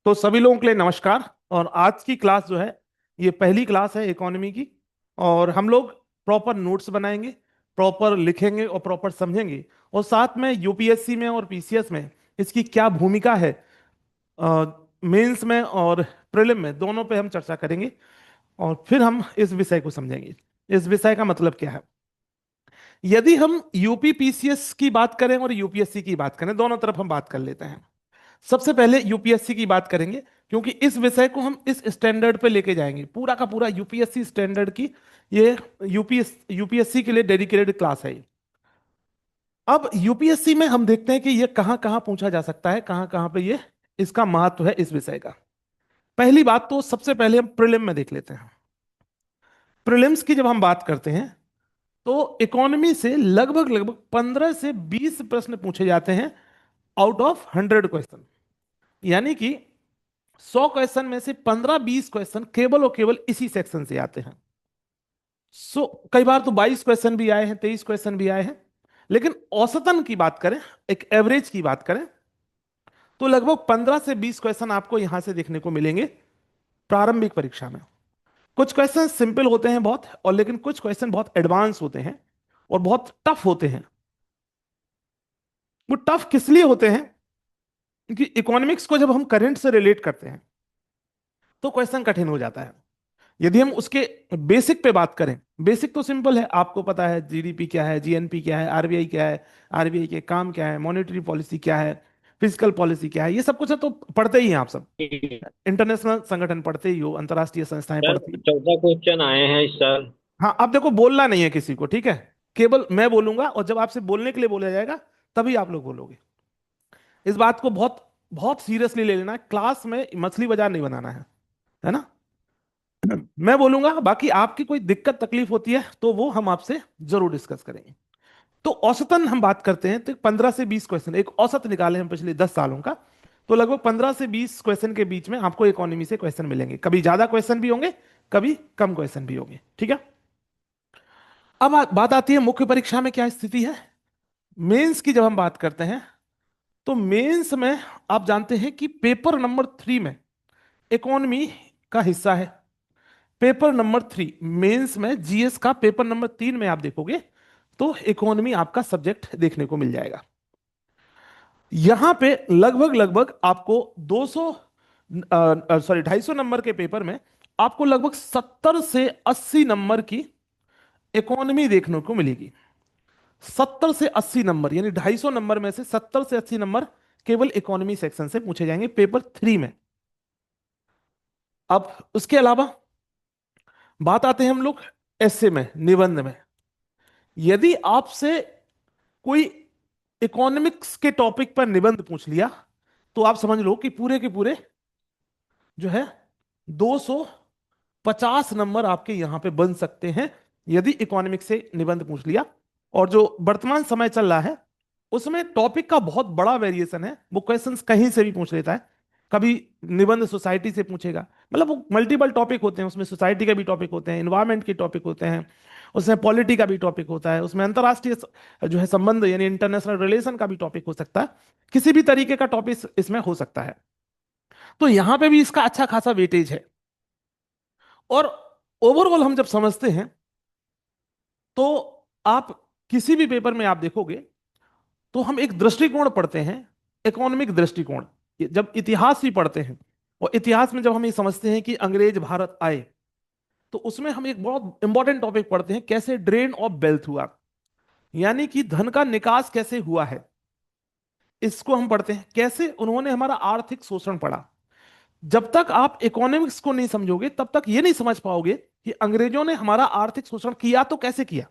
तो सभी लोगों के लिए नमस्कार। और आज की क्लास जो है ये पहली क्लास है इकोनॉमी की। और हम लोग प्रॉपर नोट्स बनाएंगे, प्रॉपर लिखेंगे और प्रॉपर समझेंगे। और साथ में यूपीएससी में और पीसीएस में इसकी क्या भूमिका है, मेंस में और प्रीलिम में, दोनों पे हम चर्चा करेंगे। और फिर हम इस विषय को समझेंगे। इस विषय का मतलब क्या है। यदि हम यूपी पीसीएस की बात करें और यूपीएससी की बात करें, दोनों तरफ हम बात कर लेते हैं। सबसे पहले यूपीएससी की बात करेंगे, क्योंकि इस विषय को हम इस स्टैंडर्ड पे लेके जाएंगे, पूरा का पूरा यूपीएससी स्टैंडर्ड की। ये यूपीएससी के लिए डेडिकेटेड क्लास है ये। अब यूपीएससी में हम देखते हैं कि ये कहाँ कहाँ पूछा जा सकता है, कहाँ कहाँ पे ये इसका महत्व है इस विषय का। पहली बात तो सबसे पहले हम प्रीलिम में देख लेते हैं। प्रीलिम्स की जब हम बात करते हैं तो इकोनॉमी से लगभग लगभग 15 से 20 प्रश्न पूछे जाते हैं आउट ऑफ 100 क्वेश्चन। यानी कि 100 क्वेश्चन में से 15-20 क्वेश्चन केवल और केवल इसी सेक्शन से आते हैं। कई बार तो 22 क्वेश्चन भी आए हैं, 23 क्वेश्चन भी आए हैं। लेकिन औसतन की बात करें, एक एवरेज की बात करें, तो लगभग 15 से 20 क्वेश्चन आपको यहां से देखने को मिलेंगे प्रारंभिक परीक्षा में। कुछ क्वेश्चन सिंपल होते हैं बहुत, और लेकिन कुछ क्वेश्चन बहुत एडवांस होते हैं और बहुत टफ होते हैं। वो टफ किस लिए होते हैं, क्योंकि इकोनॉमिक्स को जब हम करंट से रिलेट करते हैं तो क्वेश्चन कठिन हो जाता है। यदि हम उसके बेसिक पे बात करें, बेसिक तो सिंपल है, आपको पता है जीडीपी क्या है, जीएनपी क्या है, आरबीआई क्या है, आरबीआई के काम क्या है, मॉनेटरी पॉलिसी क्या है, फिजिकल पॉलिसी क्या है, ये सब कुछ है तो पढ़ते ही हैं आप सब। सर, इंटरनेशनल संगठन पढ़ते ही हो, अंतर्राष्ट्रीय संस्थाएं पढ़ती ही। 14 क्वेश्चन आए हैं इस साल। हाँ, अब देखो बोलना नहीं है किसी को, ठीक है। केवल मैं बोलूंगा, और जब आपसे बोलने के लिए बोला जाएगा तभी आप लोग बोलोगे। इस बात को बहुत बहुत सीरियसली ले लेना है, क्लास में मछली बाजार नहीं बनाना है ना। मैं बोलूंगा, बाकी आपकी कोई दिक्कत तकलीफ होती है तो वो हम आपसे जरूर डिस्कस करेंगे। तो औसतन हम बात करते हैं तो 15 से 20 क्वेश्चन एक औसत निकाले हम पिछले 10 सालों का। तो लगभग 15 से 20 क्वेश्चन के बीच में आपको इकोनॉमी से क्वेश्चन मिलेंगे। कभी ज्यादा क्वेश्चन भी होंगे, कभी कम क्वेश्चन भी होंगे, ठीक है। अब बात आती है मुख्य परीक्षा में क्या स्थिति है। मेंस की जब हम बात करते हैं तो मेंस में आप जानते हैं कि पेपर नंबर 3 में इकोनॉमी का हिस्सा है। पेपर नंबर 3 मेंस में, जीएस का पेपर नंबर 3 में आप देखोगे तो इकोनॉमी आपका सब्जेक्ट देखने को मिल जाएगा। यहां पे लगभग लगभग आपको 200 सॉरी 250 नंबर के पेपर में आपको लगभग 70 से 80 नंबर की इकोनॉमी देखने को मिलेगी। 70 से 80 नंबर, यानी 250 नंबर में से 70 से 80 नंबर केवल इकोनॉमी सेक्शन से पूछे जाएंगे पेपर 3 में। अब उसके अलावा बात आते हैं हम लोग एसए में, निबंध में। यदि आपसे कोई इकोनॉमिक्स के टॉपिक पर निबंध पूछ लिया तो आप समझ लो कि पूरे के पूरे जो है 250 नंबर आपके यहां पे बन सकते हैं, यदि इकोनॉमिक्स से निबंध पूछ लिया। और जो वर्तमान समय चल रहा है उसमें टॉपिक का बहुत बड़ा वेरिएशन है, वो क्वेश्चंस कहीं से भी पूछ लेता है। कभी निबंध सोसाइटी से पूछेगा, मतलब वो मल्टीपल टॉपिक होते हैं, उसमें सोसाइटी के भी टॉपिक होते हैं, इन्वायरमेंट के टॉपिक होते हैं, उसमें पॉलिटी का भी टॉपिक होता है, उसमें अंतर्राष्ट्रीय जो है संबंध यानी इंटरनेशनल रिलेशन का भी टॉपिक हो सकता है। किसी भी तरीके का टॉपिक इसमें हो सकता है। तो यहां पे भी इसका अच्छा खासा वेटेज है। और ओवरऑल हम जब समझते हैं तो आप किसी भी पेपर में आप देखोगे तो हम एक दृष्टिकोण पढ़ते हैं, इकोनॉमिक दृष्टिकोण। जब इतिहास भी पढ़ते हैं और इतिहास में जब हम ये समझते हैं कि अंग्रेज भारत आए, तो उसमें हम एक बहुत इंपॉर्टेंट टॉपिक पढ़ते हैं, कैसे ड्रेन ऑफ वेल्थ हुआ, यानी कि धन का निकास कैसे हुआ है। इसको हम पढ़ते हैं, कैसे उन्होंने हमारा आर्थिक शोषण पढ़ा। जब तक आप इकोनॉमिक्स को नहीं समझोगे तब तक ये नहीं समझ पाओगे कि अंग्रेजों ने हमारा आर्थिक शोषण किया तो कैसे किया,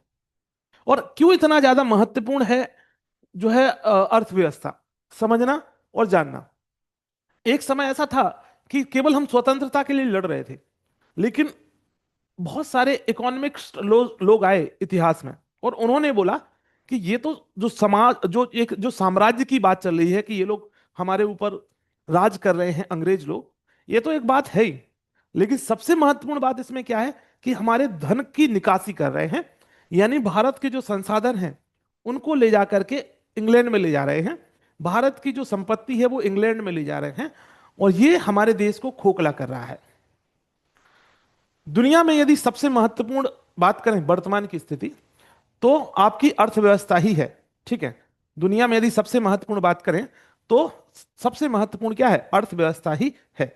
और क्यों इतना ज्यादा महत्वपूर्ण है जो है अर्थव्यवस्था समझना और जानना। एक समय ऐसा था कि केवल हम स्वतंत्रता के लिए लड़ रहे थे, लेकिन बहुत सारे इकोनॉमिक्स लोग आए इतिहास में और उन्होंने बोला कि ये तो जो समाज, जो एक जो साम्राज्य की बात चल रही है कि ये लोग हमारे ऊपर राज कर रहे हैं अंग्रेज लोग, ये तो एक बात है ही, लेकिन सबसे महत्वपूर्ण बात इसमें क्या है कि हमारे धन की निकासी कर रहे हैं। यानी भारत के जो संसाधन हैं उनको ले जा करके इंग्लैंड में ले जा रहे हैं, भारत की जो संपत्ति है वो इंग्लैंड में ले जा रहे हैं, और ये हमारे देश को खोखला कर रहा है। दुनिया में यदि सबसे महत्वपूर्ण बात करें वर्तमान की स्थिति, तो आपकी अर्थव्यवस्था ही है। ठीक है, दुनिया में यदि सबसे महत्वपूर्ण बात करें तो सबसे महत्वपूर्ण क्या है? अर्थव्यवस्था ही है।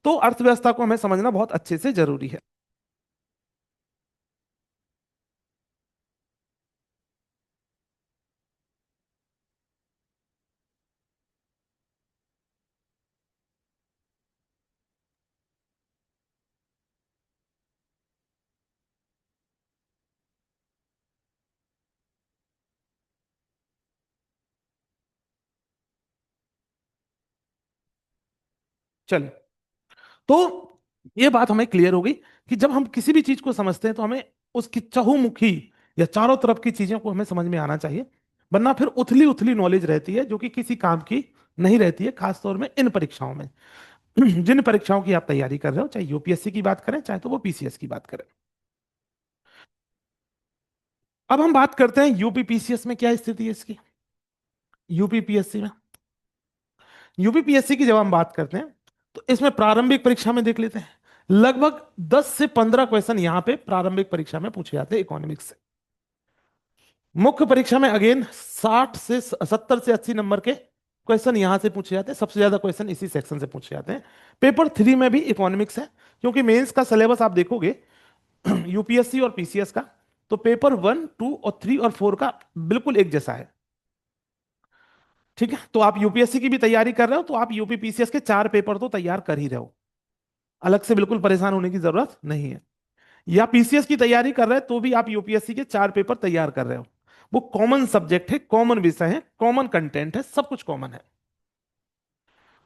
तो अर्थव्यवस्था को हमें समझना बहुत अच्छे से जरूरी है। चलिए, तो ये बात हमें क्लियर हो गई कि जब हम किसी भी चीज को समझते हैं तो हमें उसकी चहुमुखी या चारों तरफ की चीजों को हमें समझ में आना चाहिए। वरना फिर उथली उथली नॉलेज रहती है जो कि किसी काम की नहीं रहती है, खासतौर में इन परीक्षाओं में। जिन परीक्षाओं की आप तैयारी कर रहे हो, चाहे यूपीएससी की बात करें चाहे तो वो पीसीएस की बात करें। अब हम बात करते हैं यूपीपीसीएस में क्या स्थिति है इसकी। यूपीपीएससी में, यूपीपीएससी की जब हम बात करते हैं तो इसमें प्रारंभिक परीक्षा में देख लेते हैं, लगभग 10 से 15 क्वेश्चन यहां पे प्रारंभिक परीक्षा में पूछे जाते हैं इकोनॉमिक्स से। मुख्य परीक्षा में अगेन 60 से 70 से 80 नंबर के क्वेश्चन यहां से पूछे जाते हैं। सबसे ज्यादा क्वेश्चन इसी सेक्शन से पूछे जाते हैं। पेपर 3 में भी इकोनॉमिक्स है, क्योंकि मेंस का सिलेबस आप देखोगे यूपीएससी और पीसीएस का, तो पेपर 1, 2 और 3 और 4 का बिल्कुल एक जैसा है। ठीक है, तो आप यूपीएससी की भी तैयारी कर रहे हो तो आप यूपी पीसीएस के 4 पेपर तो तैयार कर ही रहे हो, अलग से बिल्कुल परेशान होने की जरूरत नहीं है। या पीसीएस की तैयारी कर रहे हैं तो भी आप यूपीएससी के 4 पेपर तैयार कर रहे हो। वो कॉमन सब्जेक्ट है, कॉमन विषय है, कॉमन कंटेंट है, सब कुछ कॉमन है।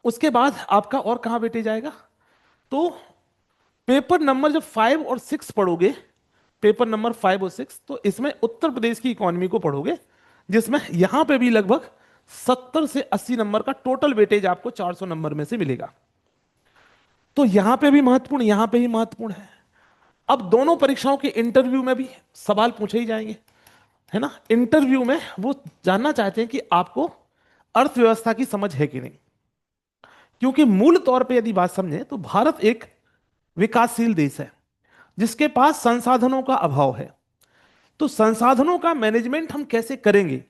उसके बाद आपका और कहां वेटेज आएगा? तो पेपर नंबर जब 5 और 6 पढ़ोगे, पेपर नंबर 5 और 6, तो इसमें उत्तर प्रदेश की इकोनॉमी को पढ़ोगे, जिसमें यहां पे भी लगभग 70 से 80 नंबर का टोटल वेटेज आपको 400 नंबर में से मिलेगा। तो यहां पे भी महत्वपूर्ण, यहां पे ही महत्वपूर्ण है। अब दोनों परीक्षाओं के इंटरव्यू में भी सवाल पूछे ही जाएंगे, है ना। इंटरव्यू में वो जानना चाहते हैं कि आपको अर्थव्यवस्था की समझ है कि नहीं। क्योंकि मूल तौर पे यदि बात समझे तो भारत एक विकासशील देश है जिसके पास संसाधनों का अभाव है। तो संसाधनों का मैनेजमेंट हम कैसे करेंगे,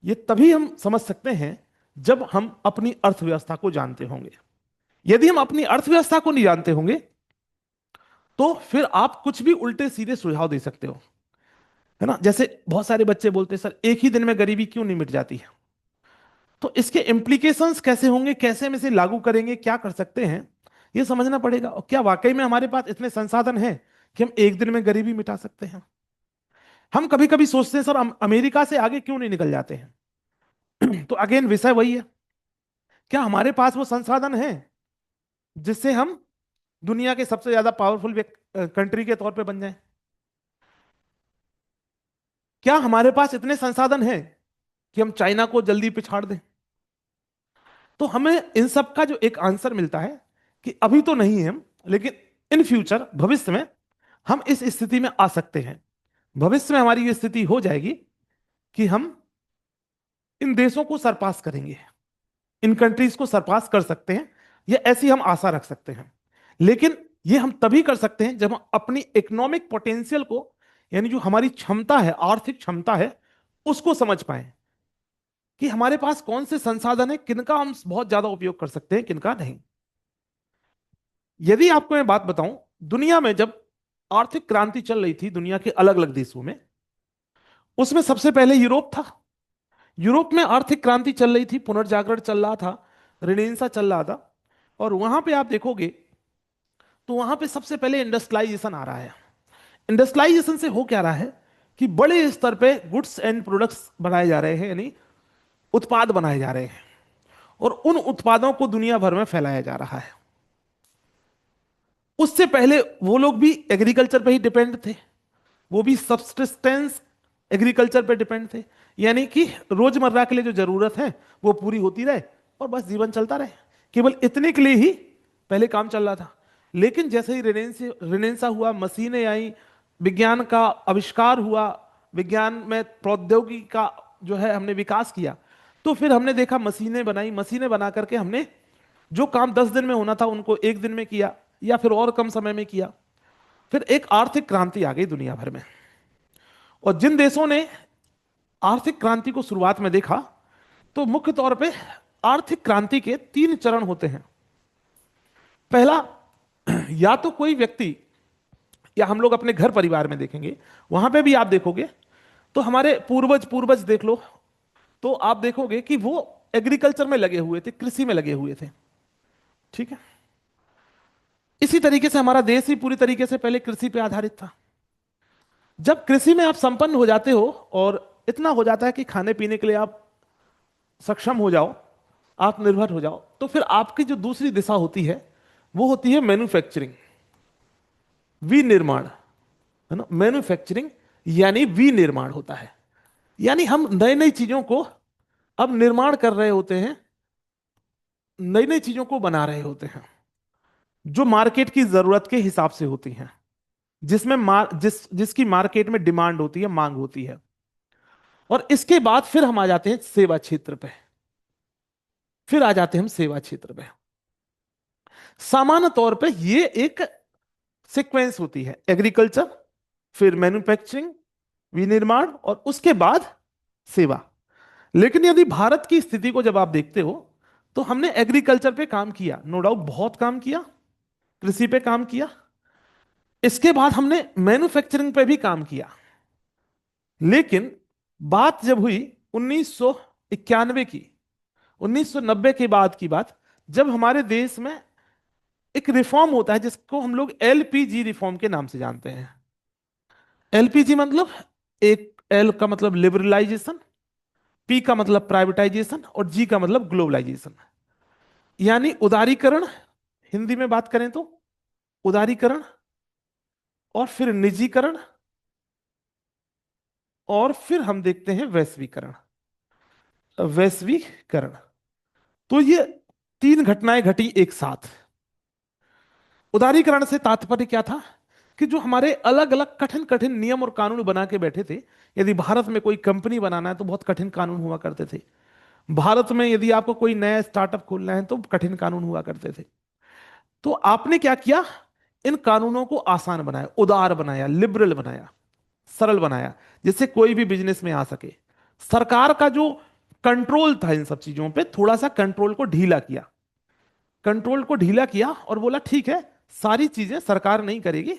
ये तभी हम समझ सकते हैं जब हम अपनी अर्थव्यवस्था को जानते होंगे। यदि हम अपनी अर्थव्यवस्था को नहीं जानते होंगे तो फिर आप कुछ भी उल्टे सीधे सुझाव दे सकते हो, है ना। जैसे बहुत सारे बच्चे बोलते हैं, सर एक ही दिन में गरीबी क्यों नहीं मिट जाती है? तो इसके इम्प्लीकेशंस कैसे होंगे, कैसे हम इसे लागू करेंगे, क्या कर सकते हैं, ये समझना पड़ेगा। और क्या वाकई में हमारे पास इतने संसाधन हैं कि हम एक दिन में गरीबी मिटा सकते हैं? हम कभी कभी सोचते हैं सर हम अमेरिका से आगे क्यों नहीं निकल जाते हैं? तो अगेन विषय वही है, क्या हमारे पास वो संसाधन है जिससे हम दुनिया के सबसे ज्यादा पावरफुल कंट्री के तौर पे बन जाएं? क्या हमारे पास इतने संसाधन हैं कि हम चाइना को जल्दी पिछाड़ दें? तो हमें इन सब का जो एक आंसर मिलता है कि अभी तो नहीं है हम, लेकिन इन फ्यूचर, भविष्य में हम इस स्थिति में आ सकते हैं। भविष्य में हमारी ये स्थिति हो जाएगी कि हम इन देशों को सरपास करेंगे, इन कंट्रीज को सरपास कर सकते हैं, ये ऐसी हम आशा रख सकते हैं। लेकिन ये हम तभी कर सकते हैं जब हम अपनी इकोनॉमिक पोटेंशियल को, यानी जो हमारी क्षमता है, आर्थिक क्षमता है, उसको समझ पाए कि हमारे पास कौन से संसाधन है, किनका हम बहुत ज्यादा उपयोग कर सकते हैं, किनका नहीं। यदि आपको मैं बात बताऊं, दुनिया में जब आर्थिक क्रांति चल रही थी दुनिया के अलग अलग देशों में, उसमें सबसे पहले यूरोप था। यूरोप में आर्थिक क्रांति चल रही थी, पुनर्जागरण चल रहा था, रिनेंसा चल रहा था। और वहां पे आप देखोगे तो वहां पे सबसे पहले इंडस्ट्रियलाइजेशन आ रहा है। इंडस्ट्रियलाइजेशन से हो क्या रहा है कि बड़े स्तर पे गुड्स एंड प्रोडक्ट्स बनाए जा रहे हैं, यानी उत्पाद बनाए जा रहे हैं, और उन उत्पादों को दुनिया भर में फैलाया जा रहा है। उससे पहले वो लोग भी एग्रीकल्चर पे ही डिपेंड थे, वो भी सब्सिस्टेंस एग्रीकल्चर पे डिपेंड थे, यानी कि रोजमर्रा के लिए जो जरूरत है वो पूरी होती रहे और बस जीवन चलता रहे, केवल इतने के लिए ही पहले काम चल रहा था। लेकिन जैसे ही रिनेंसा हुआ, मशीनें आई, विज्ञान का आविष्कार हुआ, विज्ञान में प्रौद्योगिकी का जो है हमने विकास किया, तो फिर हमने देखा मशीनें बनाई, मशीनें बना करके हमने जो काम 10 दिन में होना था उनको एक दिन में किया, या फिर और कम समय में किया। फिर एक आर्थिक क्रांति आ गई दुनिया भर में। और जिन देशों ने आर्थिक क्रांति को शुरुआत में देखा, तो मुख्य तौर पे आर्थिक क्रांति के 3 चरण होते हैं। पहला, या तो कोई व्यक्ति, या हम लोग अपने घर परिवार में देखेंगे, वहां पे भी आप देखोगे, तो हमारे पूर्वज पूर्वज देख लो, तो आप देखोगे कि वो एग्रीकल्चर में लगे हुए थे, कृषि में लगे हुए थे। ठीक है। इसी तरीके से हमारा देश ही पूरी तरीके से पहले कृषि पे आधारित था। जब कृषि में आप संपन्न हो जाते हो और इतना हो जाता है कि खाने पीने के लिए आप सक्षम हो जाओ, आत्मनिर्भर हो जाओ, तो फिर आपकी जो दूसरी दिशा होती है वो होती है मैन्युफैक्चरिंग, विनिर्माण, है ना। मैन्युफैक्चरिंग यानी विनिर्माण होता है, यानी हम नई नई चीजों को अब निर्माण कर रहे होते हैं, नई नई चीजों को बना रहे होते हैं जो मार्केट की जरूरत के हिसाब से होती हैं, जिसमें जिसकी मार्केट में डिमांड होती है, मांग होती है। और इसके बाद फिर हम आ जाते हैं सेवा क्षेत्र पे, फिर आ जाते हैं हम सेवा क्षेत्र पे। सामान्य तौर पे ये एक सीक्वेंस होती है, एग्रीकल्चर, फिर मैन्युफैक्चरिंग, विनिर्माण, और उसके बाद सेवा। लेकिन यदि भारत की स्थिति को जब आप देखते हो, तो हमने एग्रीकल्चर पे काम किया, नो डाउट बहुत काम किया, कृषि पे काम किया। इसके बाद हमने मैन्युफैक्चरिंग पे भी काम किया। लेकिन बात जब हुई 1991 की, 1990 के बाद की बात, जब हमारे देश में एक रिफॉर्म होता है जिसको हम लोग एलपीजी रिफॉर्म के नाम से जानते हैं। एलपीजी मतलब, एक एल का मतलब लिबरलाइजेशन, पी का मतलब प्राइवेटाइजेशन, और जी का मतलब ग्लोबलाइजेशन, यानी उदारीकरण। हिंदी में बात करें तो उदारीकरण, और फिर निजीकरण, और फिर हम देखते हैं वैश्वीकरण। वैश्वीकरण, तो ये 3 घटनाएं घटी एक साथ। उदारीकरण से तात्पर्य क्या था कि जो हमारे अलग अलग कठिन कठिन नियम और कानून बना के बैठे थे, यदि भारत में कोई कंपनी बनाना है तो बहुत कठिन कानून हुआ करते थे। भारत में यदि आपको कोई नया स्टार्टअप खोलना है तो कठिन कानून हुआ करते थे। तो आपने क्या किया, इन कानूनों को आसान बनाया, उदार बनाया, लिबरल बनाया, सरल बनाया, जिससे कोई भी बिजनेस में आ सके। सरकार का जो कंट्रोल था इन सब चीजों पे, थोड़ा सा कंट्रोल को ढीला किया, कंट्रोल को ढीला किया और बोला ठीक है, सारी चीजें सरकार नहीं करेगी,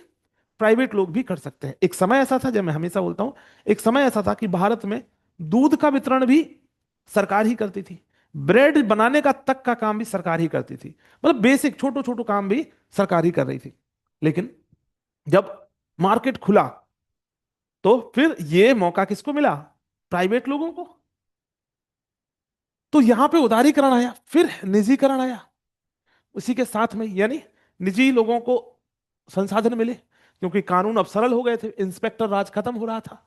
प्राइवेट लोग भी कर सकते हैं। एक समय ऐसा था, जब मैं हमेशा बोलता हूं, एक समय ऐसा था कि भारत में दूध का वितरण भी सरकार ही करती थी, ब्रेड बनाने का तक का काम भी सरकार ही करती थी, मतलब बेसिक छोटो छोटो काम भी सरकार ही कर रही थी। लेकिन जब मार्केट खुला, तो फिर ये मौका किसको मिला, प्राइवेट लोगों को। तो यहां पे उदारीकरण आया, फिर निजीकरण आया उसी के साथ में, यानी निजी लोगों को संसाधन मिले, क्योंकि कानून अब सरल हो गए थे, इंस्पेक्टर राज खत्म हो रहा था।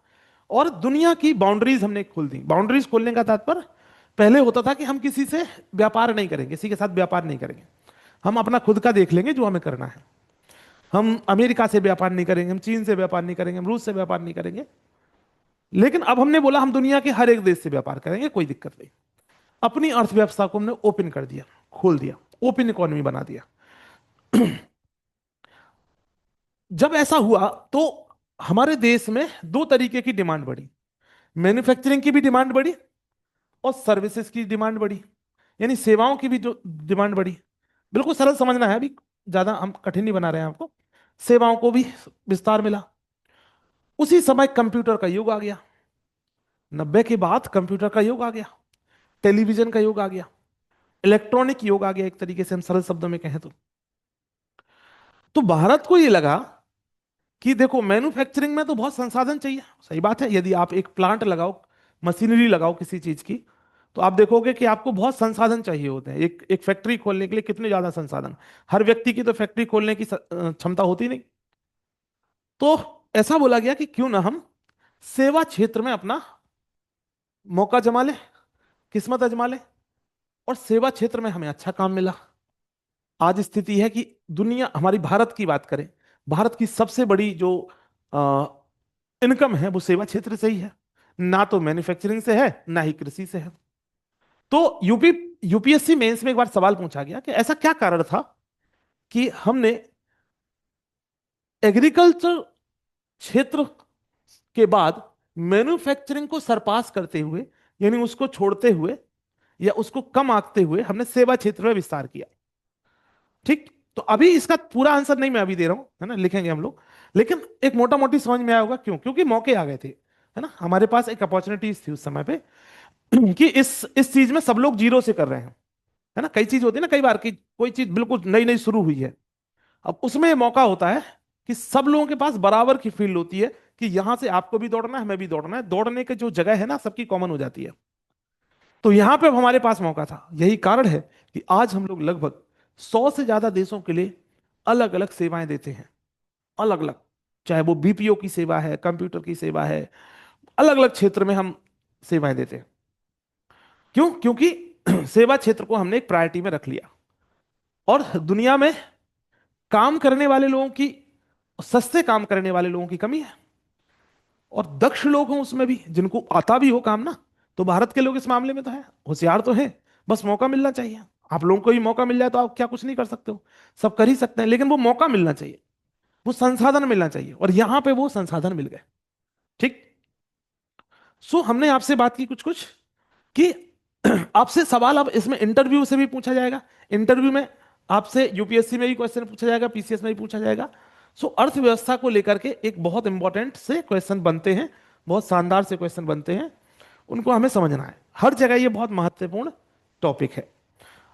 और दुनिया की बाउंड्रीज हमने खोल दी। बाउंड्रीज खोलने का तात्पर्य, पहले होता था कि हम किसी से व्यापार नहीं करेंगे, किसी के साथ व्यापार नहीं करेंगे, हम अपना खुद का देख लेंगे जो हमें करना है। हम अमेरिका से व्यापार नहीं करेंगे, हम चीन से व्यापार नहीं करेंगे, हम रूस से व्यापार नहीं करेंगे। लेकिन अब हमने बोला हम दुनिया के हर एक देश से व्यापार करेंगे, कोई दिक्कत नहीं। अपनी अर्थव्यवस्था को हमने ओपन कर दिया, खोल दिया, ओपन इकोनॉमी बना दिया। जब ऐसा हुआ तो हमारे देश में दो तरीके की डिमांड बढ़ी, मैन्युफैक्चरिंग की भी डिमांड बढ़ी और सर्विसेज की डिमांड बढ़ी, यानी सेवाओं की भी जो डिमांड बढ़ी। बिल्कुल सरल समझना है, अभी ज्यादा हम कठिन नहीं बना रहे हैं आपको। सेवाओं को भी विस्तार मिला। उसी समय कंप्यूटर का युग आ गया, 90 के बाद कंप्यूटर का युग आ गया, टेलीविजन का युग आ गया, इलेक्ट्रॉनिक युग आ गया, एक तरीके से हम सरल शब्दों में कहें तो भारत को ये लगा कि देखो मैन्युफैक्चरिंग में तो बहुत संसाधन चाहिए, सही बात है। यदि आप एक प्लांट लगाओ, मशीनरी लगाओ किसी चीज की, तो आप देखोगे कि आपको बहुत संसाधन चाहिए होते हैं। एक एक फैक्ट्री खोलने के लिए कितने ज्यादा संसाधन, हर व्यक्ति की तो फैक्ट्री खोलने की क्षमता होती नहीं। तो ऐसा बोला गया कि क्यों ना हम सेवा क्षेत्र में अपना मौका जमा लें, किस्मत आजमा लें। और सेवा क्षेत्र में हमें अच्छा काम मिला। आज स्थिति है कि दुनिया, हमारी भारत की बात करें, भारत की सबसे बड़ी जो इनकम है वो सेवा क्षेत्र से ही है, ना तो मैन्युफैक्चरिंग से है ना ही कृषि से है। तो यूपीएससी मेंस में एक बार सवाल पूछा गया कि ऐसा क्या कारण था कि हमने एग्रीकल्चर क्षेत्र के बाद मैन्युफैक्चरिंग को सरपास करते हुए, यानी उसको छोड़ते हुए या उसको कम आंकते हुए हमने सेवा क्षेत्र में विस्तार किया। ठीक। तो अभी इसका पूरा आंसर नहीं मैं अभी दे रहा हूं, है ना, लिखेंगे हम लोग। लेकिन एक मोटा मोटी समझ में आया होगा क्यों, क्योंकि मौके आ गए थे, है ना, हमारे पास एक अपॉर्चुनिटीज थी उस समय पे कि इस चीज में सब लोग जीरो से कर रहे हैं, है ना। कई चीज होती है ना, कई बार कि कोई चीज बिल्कुल नई नई शुरू हुई है, अब उसमें ये मौका होता है कि सब लोगों के पास बराबर की फील्ड होती है कि यहां से आपको भी दौड़ना है, हमें भी दौड़ना है, दौड़ने की जो जगह है ना सबकी कॉमन हो जाती है। तो यहां पे अब हमारे पास मौका था, यही कारण है कि आज हम लोग लगभग 100 से ज्यादा देशों के लिए अलग अलग सेवाएं देते हैं, अलग अलग। चाहे वो बीपीओ की सेवा है, कंप्यूटर की सेवा है, अलग अलग क्षेत्र में हम सेवाएं देते हैं। क्यों? क्योंकि सेवा क्षेत्र को हमने एक प्रायोरिटी में रख लिया। और दुनिया में काम करने वाले लोगों की, सस्ते काम करने वाले लोगों की कमी है, और दक्ष लोग हों उसमें भी, जिनको आता भी हो काम ना। तो भारत के लोग इस मामले में तो हैं, होशियार तो हैं, बस मौका मिलना चाहिए। आप लोगों को ही मौका मिल जाए तो आप क्या कुछ नहीं कर सकते हो, सब कर ही सकते हैं, लेकिन वो मौका मिलना चाहिए, वो संसाधन मिलना चाहिए, और यहां पे वो संसाधन मिल गए। ठीक। सो हमने आपसे बात की कुछ कुछ कि आपसे सवाल अब इसमें इंटरव्यू से भी पूछा जाएगा। इंटरव्यू में आपसे यूपीएससी में भी क्वेश्चन पूछा जाएगा, पीसीएस में भी पूछा जाएगा। सो अर्थव्यवस्था को लेकर के एक बहुत इंपॉर्टेंट से क्वेश्चन बनते हैं, बहुत शानदार से क्वेश्चन बनते हैं, उनको हमें समझना है। हर जगह ये बहुत महत्वपूर्ण टॉपिक है।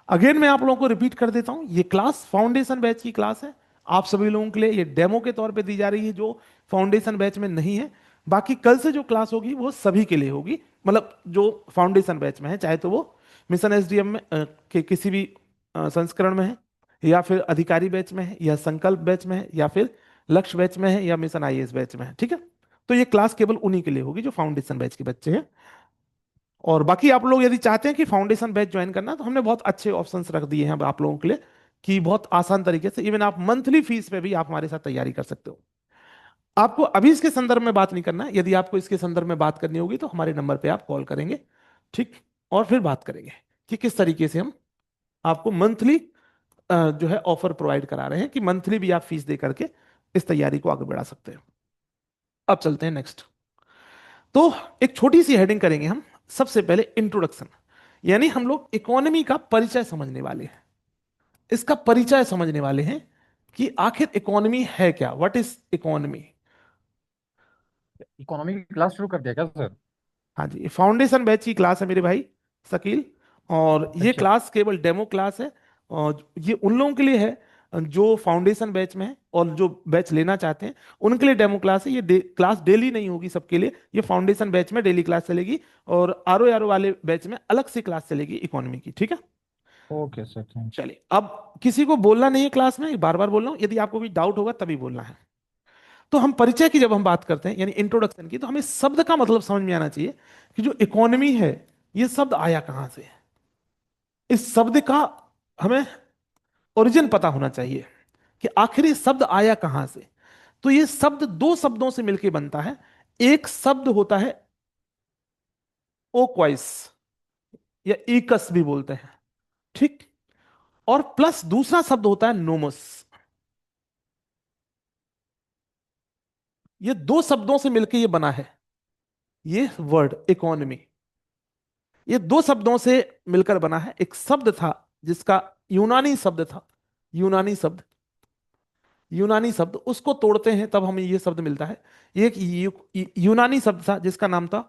अगेन मैं आप लोगों को रिपीट कर देता हूं, ये क्लास फाउंडेशन बैच की क्लास है। आप सभी लोगों के लिए ये डेमो के तौर पे दी जा रही है, जो फाउंडेशन बैच में नहीं है। बाकी कल से जो क्लास होगी वो सभी के लिए होगी, मतलब जो फाउंडेशन बैच में है, चाहे तो वो मिशन एसडीएम में के किसी भी संस्करण में है, या फिर अधिकारी बैच में है, या संकल्प बैच में है, या फिर लक्ष्य बैच में है, या मिशन आईएएस बैच में है। ठीक है। तो ये क्लास केवल उन्हीं के लिए होगी जो फाउंडेशन बैच के बच्चे हैं। और बाकी आप लोग यदि चाहते हैं कि फाउंडेशन बैच ज्वाइन करना, तो हमने बहुत अच्छे ऑप्शंस रख दिए हैं अब आप लोगों के लिए, कि बहुत आसान तरीके से इवन आप मंथली फीस पे भी आप हमारे साथ तैयारी कर सकते हो। आपको अभी इसके संदर्भ में बात नहीं करना है, यदि आपको इसके संदर्भ में बात करनी होगी तो हमारे नंबर पे आप कॉल करेंगे। ठीक। और फिर बात करेंगे कि किस तरीके से हम आपको मंथली जो है ऑफर प्रोवाइड करा रहे हैं, कि मंथली भी आप फीस दे करके इस तैयारी को आगे बढ़ा सकते हैं। अब चलते हैं नेक्स्ट। तो एक छोटी सी हेडिंग करेंगे हम। सबसे पहले इंट्रोडक्शन, यानी हम लोग इकोनॉमी का परिचय समझने वाले हैं, इसका परिचय समझने वाले हैं कि आखिर इकोनॉमी है क्या, व्हाट इज इकोनॉमी। इकोनॉमी की क्लास शुरू कर दिया क्या सर? हाँ जी, फाउंडेशन बैच की क्लास है मेरे भाई शकील, और ये अच्छा। क्लास केवल डेमो क्लास है। और ये उन लोगों के लिए है जो फाउंडेशन बैच में है, और जो बैच लेना चाहते हैं उनके लिए डेमो क्लास है। ये क्लास डेली नहीं होगी सबके लिए, ये फाउंडेशन बैच में डेली क्लास चलेगी, और आर ओ वाले बैच में अलग से क्लास चलेगी इकोनॉमी की। ठीक है। Okay sir, thanks. चलिए, अब किसी को बोलना नहीं है क्लास में, बार बार बोल रहा हूं, यदि आपको कोई डाउट होगा तभी बोलना है। तो हम परिचय की जब हम बात करते हैं, यानी इंट्रोडक्शन की, तो हमें शब्द का मतलब समझ में आना चाहिए कि जो इकोनॉमी है, ये शब्द आया कहां से है। इस शब्द का हमें ओरिजिन पता होना चाहिए कि आखिर ये शब्द आया कहां से। तो ये शब्द दो शब्दों से मिलकर बनता है। एक शब्द होता है ओक्वाइस, या ईकस भी बोलते हैं। ठीक। और प्लस दूसरा शब्द होता है नोमस। ये दो शब्दों से मिलकर ये बना है, ये वर्ड इकोनॉमी। ये दो शब्दों से मिलकर बना है। एक शब्द था जिसका यूनानी शब्द था, यूनानी शब्द, यूनानी शब्द, उसको तोड़ते हैं तब हमें ये शब्द मिलता है। एक यूनानी शब्द था जिसका नाम था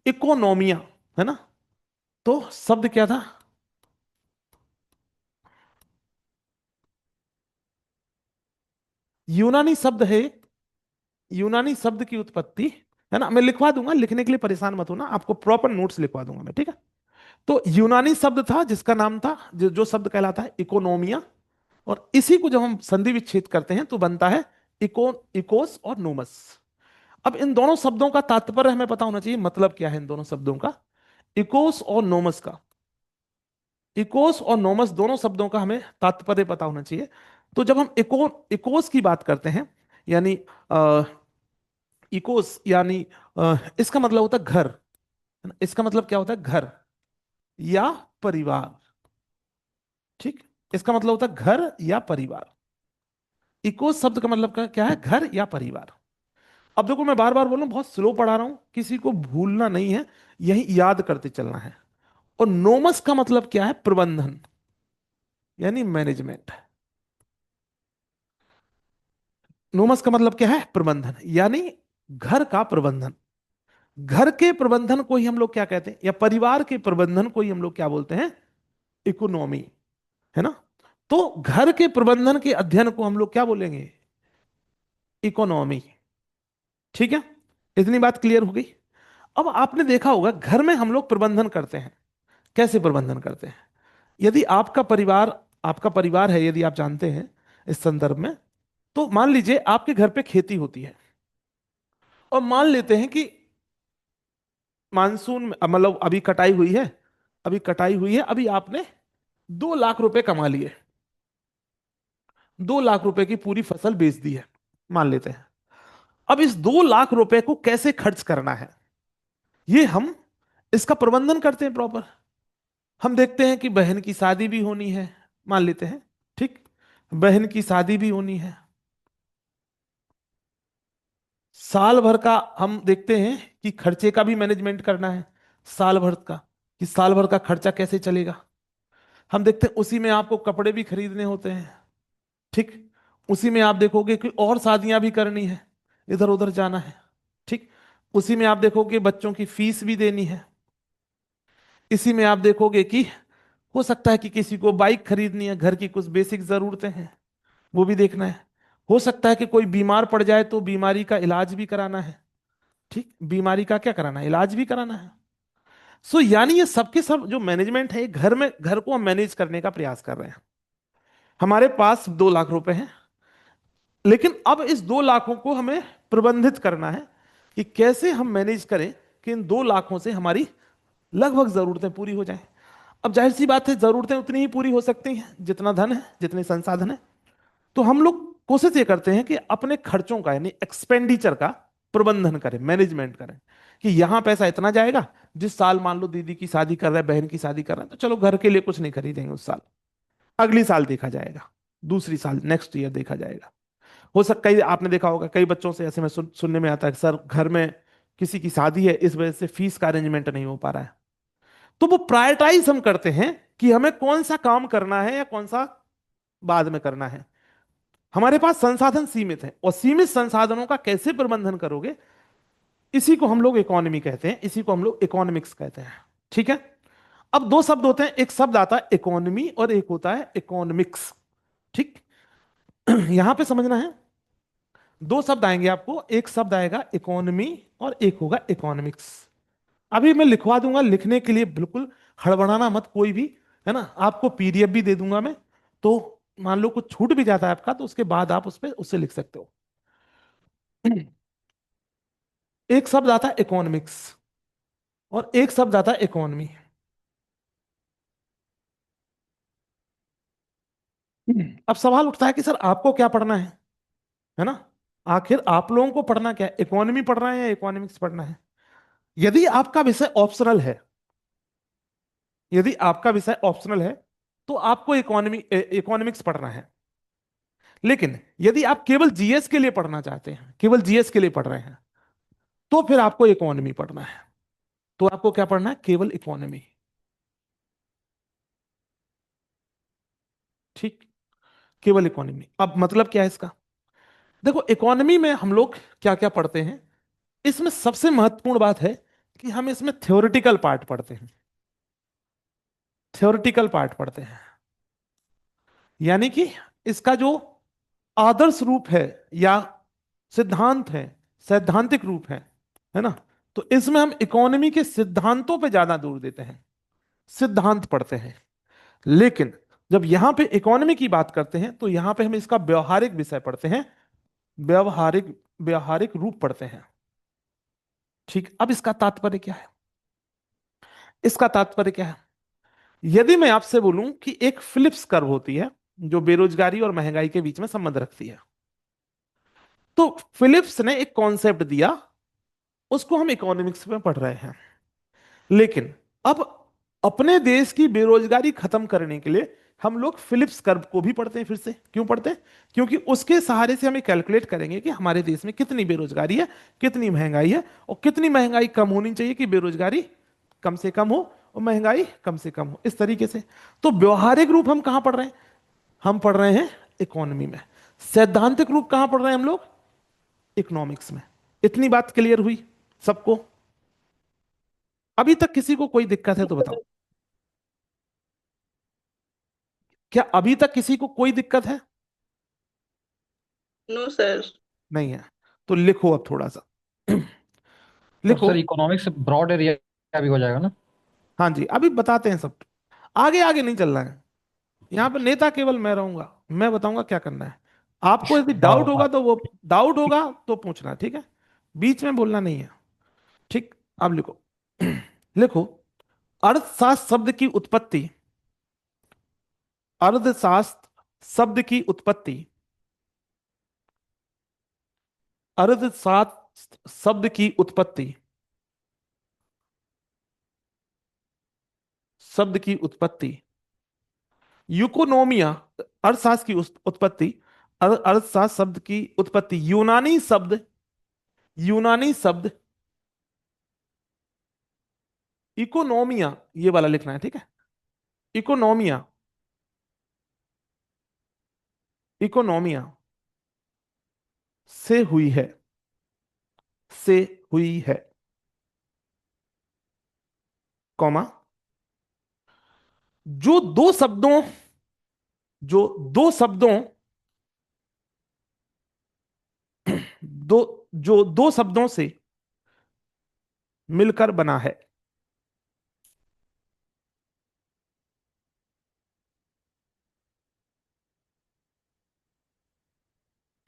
इकोनोमिया, है ना। तो शब्द क्या था? यूनानी शब्द है। यूनानी शब्द की उत्पत्ति, है ना, मैं लिखवा दूंगा, लिखने के लिए परेशान मत होना, आपको प्रॉपर नोट्स लिखवा दूंगा मैं। ठीक है। तो यूनानी शब्द था जिसका नाम था, जो शब्द कहलाता है इकोनोमिया, और इसी को जब हम संधि विच्छेद करते हैं तो बनता है इकोस और नोमस। अब इन दोनों शब्दों का तात्पर्य हमें पता होना चाहिए, मतलब क्या है इन दोनों शब्दों का, इकोस और नोमस का। इकोस और नोमस दोनों शब्दों का हमें तात्पर्य पता होना चाहिए। तो जब हम इकोस की बात करते हैं, यानी इकोस यानी इसका मतलब होता है घर, है ना? इसका मतलब क्या होता है? घर। या परिवार। ठीक, इसका मतलब होता है घर या परिवार। इको शब्द का मतलब क्या है? घर या परिवार। अब देखो, मैं बार बार बोल रहा हूं, बहुत स्लो पढ़ा रहा हूं, किसी को भूलना नहीं है, यही याद करते चलना है। और नोमस का मतलब क्या है? प्रबंधन, यानी मैनेजमेंट। नोमस का मतलब क्या है? प्रबंधन, यानी घर का प्रबंधन। घर के प्रबंधन को ही हम लोग क्या कहते हैं, या परिवार के प्रबंधन को ही हम लोग क्या बोलते हैं? इकोनॉमी, है ना? तो घर के प्रबंधन के अध्ययन को हम लोग क्या बोलेंगे? इकोनॉमी। ठीक है, इतनी बात क्लियर हो गई। अब आपने देखा होगा, घर में हम लोग प्रबंधन करते हैं। कैसे प्रबंधन करते हैं? यदि आपका परिवार है, यदि आप जानते हैं इस संदर्भ में, तो मान लीजिए आपके घर पे खेती होती है, और मान लेते हैं कि मानसून में, मतलब अभी कटाई हुई है, अभी आपने 2 लाख रुपए कमा लिए, 2 लाख रुपए की पूरी फसल बेच दी है, मान लेते हैं। अब इस 2 लाख रुपए को कैसे खर्च करना है, ये हम इसका प्रबंधन करते हैं प्रॉपर। हम देखते हैं कि बहन की शादी भी होनी है, मान लेते हैं। ठीक, बहन की शादी भी होनी है, साल भर का हम देखते हैं कि खर्चे का भी मैनेजमेंट करना है, साल भर का, कि साल भर का खर्चा कैसे चलेगा। हम देखते हैं उसी में आपको कपड़े भी खरीदने होते हैं। ठीक, उसी में आप देखोगे कि और शादियां भी करनी है, इधर उधर जाना है। ठीक, उसी में आप देखोगे बच्चों की फीस भी देनी है। इसी में आप देखोगे कि हो सकता है कि किसी को बाइक खरीदनी है, घर की कुछ बेसिक जरूरतें हैं, वो भी देखना है। हो सकता है कि कोई बीमार पड़ जाए तो बीमारी का इलाज भी कराना है। ठीक, बीमारी का क्या कराना है? इलाज भी कराना है। सो यानी ये सबके सब जो मैनेजमेंट है, ये घर में, घर को हम मैनेज करने का प्रयास कर रहे हैं। हमारे पास 2 लाख रुपए हैं, लेकिन अब इस 2 लाखों को हमें प्रबंधित करना है कि कैसे हम मैनेज करें कि इन 2 लाखों से हमारी लगभग जरूरतें पूरी हो जाएं। अब जाहिर सी बात है, जरूरतें उतनी ही पूरी हो सकती हैं जितना धन है, जितने संसाधन है। तो हम लोग कोशिश ये करते हैं कि अपने खर्चों का, यानी एक्सपेंडिचर का प्रबंधन करें, मैनेजमेंट करें, कि यहां पैसा इतना जाएगा। जिस साल मान लो दीदी की शादी कर रहे हैं, बहन की शादी कर रहे हैं, तो चलो घर के लिए कुछ नहीं खरीदेंगे उस साल, अगली साल देखा जाएगा, दूसरी साल, नेक्स्ट ईयर देखा जाएगा। हो सकता है आपने देखा होगा, कई बच्चों से ऐसे में सुनने में आता है कि सर घर में किसी की शादी है, इस वजह से फीस का अरेंजमेंट नहीं हो पा रहा है। तो वो प्रायोरिटाइज हम करते हैं कि हमें कौन सा काम करना है या कौन सा बाद में करना है। हमारे पास संसाधन सीमित है, और सीमित संसाधनों का कैसे प्रबंधन करोगे, इसी को हम लोग इकोनॉमी कहते हैं, इसी को हम लोग इकोनॉमिक्स कहते हैं। ठीक है, अब दो शब्द होते हैं, एक शब्द आता है इकोनॉमी और एक होता है इकोनॉमिक्स। ठीक, यहां पे समझना है, दो शब्द आएंगे आपको, एक शब्द आएगा इकोनॉमी और एक होगा इकोनॉमिक्स। अभी मैं लिखवा दूंगा, लिखने के लिए बिल्कुल हड़बड़ाना मत कोई भी, है ना? आपको पीडीएफ भी दे दूंगा मैं, तो मान लो कुछ छूट भी जाता है आपका, तो उसके बाद आप उस पर उससे लिख सकते हो। एक शब्द आता है इकोनॉमिक्स और एक शब्द आता है इकोनॉमी। अब सवाल उठता है कि सर आपको क्या पढ़ना है ना? आखिर आप लोगों को पढ़ना क्या है, इकोनॉमी पढ़ना है या इकोनॉमिक्स पढ़ना है? यदि आपका विषय ऑप्शनल है, यदि आपका विषय ऑप्शनल है, तो आपको इकोनॉमिक्स पढ़ना है। लेकिन यदि आप केवल जीएस के लिए पढ़ना चाहते हैं, केवल जीएस के लिए पढ़ रहे हैं, तो फिर आपको इकोनॉमी पढ़ना है। तो आपको क्या पढ़ना है? केवल इकोनॉमी। ठीक, केवल इकोनॉमी। अब मतलब क्या है इसका? देखो, इकोनॉमी में हम लोग क्या क्या पढ़ते हैं, इसमें सबसे महत्वपूर्ण बात है कि हम इसमें थ्योरेटिकल पार्ट पढ़ते हैं। थ्योरेटिकल पार्ट पढ़ते हैं, यानी कि इसका जो आदर्श रूप है या सिद्धांत है, सैद्धांतिक रूप है ना? तो इसमें हम इकोनॉमी के सिद्धांतों पे ज्यादा जोर देते हैं, सिद्धांत पढ़ते हैं। लेकिन जब यहां पे इकोनॉमी की बात करते हैं, तो यहां पे हम इसका व्यवहारिक विषय पढ़ते हैं, व्यवहारिक व्यवहारिक रूप पढ़ते हैं। ठीक, अब इसका तात्पर्य क्या है? इसका तात्पर्य क्या है? यदि मैं आपसे बोलूं कि एक फिलिप्स कर्व होती है, जो बेरोजगारी और महंगाई के बीच में संबंध रखती है, तो फिलिप्स ने एक कॉन्सेप्ट दिया, उसको हम इकोनॉमिक्स में पढ़ रहे हैं। लेकिन अब अपने देश की बेरोजगारी खत्म करने के लिए हम लोग फिलिप्स कर्व को भी पढ़ते हैं फिर से। क्यों पढ़ते हैं? क्योंकि उसके सहारे से हमें कैलकुलेट करेंगे कि हमारे देश में कितनी बेरोजगारी है, कितनी महंगाई है, और कितनी महंगाई कम होनी चाहिए कि बेरोजगारी कम से कम हो और महंगाई कम से कम हो, इस तरीके से। तो व्यवहारिक रूप हम कहां पढ़ रहे हैं? हम पढ़ रहे हैं इकोनॉमी में। सैद्धांतिक रूप कहां पढ़ रहे हैं हम लोग? इकोनॉमिक्स में। इतनी बात क्लियर हुई सबको? अभी तक किसी को कोई दिक्कत है तो बताओ। क्या अभी तक किसी को कोई दिक्कत है? No sir. नहीं है? तो लिखो अब थोड़ा सा। और लिखो। सर इकोनॉमिक्स ब्रॉड एरिया भी हो जाएगा ना? हाँ जी, अभी बताते हैं सब। आगे आगे नहीं चलना है। यहाँ पर नेता केवल मैं रहूंगा, मैं बताऊंगा क्या करना है। आपको यदि डाउट होगा वाह। तो वो, डाउट होगा तो पूछना, ठीक है? बीच में बोलना नहीं है। ठीक। अब लिखो। लिखो। अर्थशास्त्र शब्द की उत्पत्ति। अर्थशास्त्र शब्द की उत्पत्ति। अर्थशास्त्र शब्द की उत्पत्ति। शब्द की उत्पत्ति। यूकोनोमिया। अर्थशास्त्र की उत्पत्ति। अर्थशास्त्र शब्द की उत्पत्ति यूनानी शब्द। यूनानी शब्द इकोनोमिया, ये वाला लिखना है, ठीक है? इकोनोमिया। इकोनोमिया से हुई है। से हुई है, कॉमा। जो दो शब्दों जो दो शब्दों दो जो दो शब्दों से मिलकर बना है।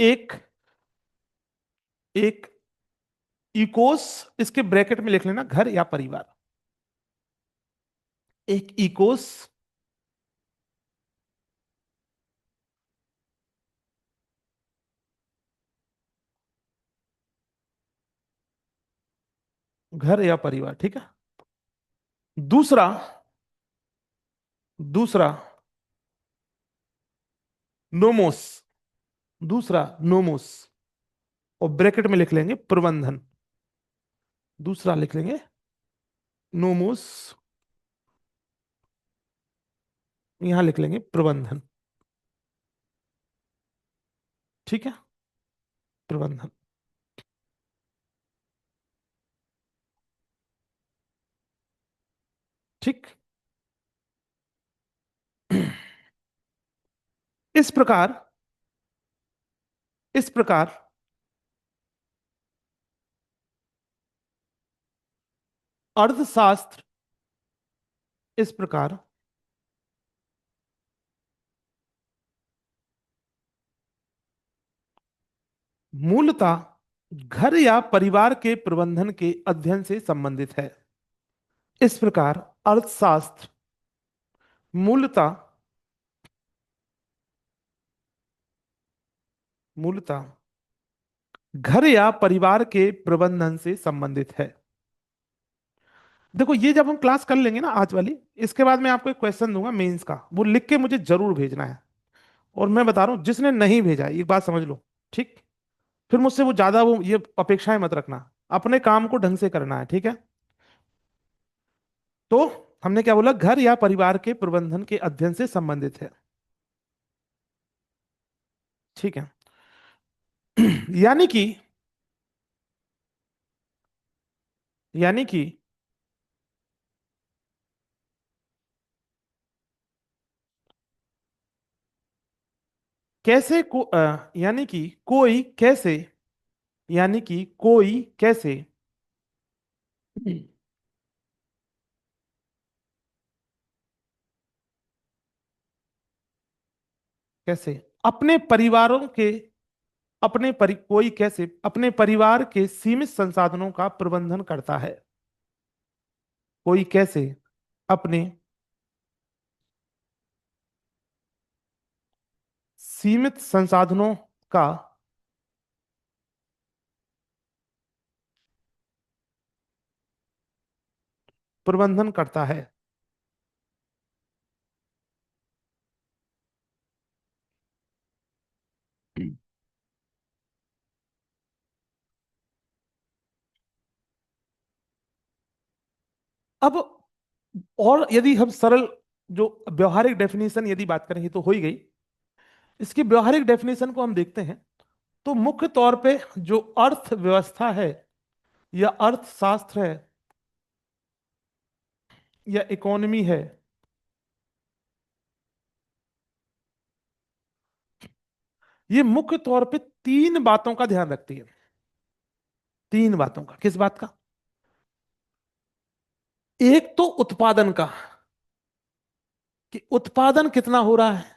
एक एक इकोस, इसके ब्रैकेट में लिख लेना घर या परिवार। एक इकोस, घर या परिवार, ठीक है? दूसरा, दूसरा नोमोस। दूसरा नोमोस, और ब्रैकेट में लिख लेंगे प्रबंधन। दूसरा लिख लेंगे नोमोस, यहां लिख लेंगे प्रबंधन। ठीक है? प्रबंधन। ठीक। इस प्रकार, इस प्रकार अर्थशास्त्र, इस प्रकार मूलतः घर या परिवार के प्रबंधन के अध्ययन से संबंधित है। इस प्रकार अर्थशास्त्र मूलतः मूलतः घर या परिवार के प्रबंधन से संबंधित है। देखो, ये जब हम क्लास कर लेंगे ना आज वाली, इसके बाद मैं आपको एक क्वेश्चन दूंगा मेंस का, वो लिख के मुझे जरूर भेजना है। और मैं बता रहा हूं, जिसने नहीं भेजा है, एक बात समझ लो। ठीक? फिर मुझसे वो ज्यादा वो ये अपेक्षाएं मत रखना। अपने काम को ढंग से करना है, ठीक है? तो हमने क्या बोला? घर या परिवार के प्रबंधन के अध्ययन से संबंधित है। ठीक है? यानी कि, यानी कि कैसे को यानी कि कोई कैसे, यानी कि कोई कैसे, कैसे अपने परिवारों के, कोई कैसे अपने परिवार के सीमित संसाधनों का प्रबंधन करता है। कोई कैसे अपने सीमित संसाधनों का प्रबंधन करता है। अब और यदि हम सरल जो व्यवहारिक डेफिनेशन यदि बात करें, ये तो हो ही गई। इसकी व्यवहारिक डेफिनेशन को हम देखते हैं तो मुख्य तौर पे जो अर्थव्यवस्था है या अर्थशास्त्र है या इकोनॉमी है, ये मुख्य तौर पे तीन बातों का ध्यान रखती है। तीन बातों का, किस बात का? एक तो उत्पादन का, कि उत्पादन कितना हो रहा है।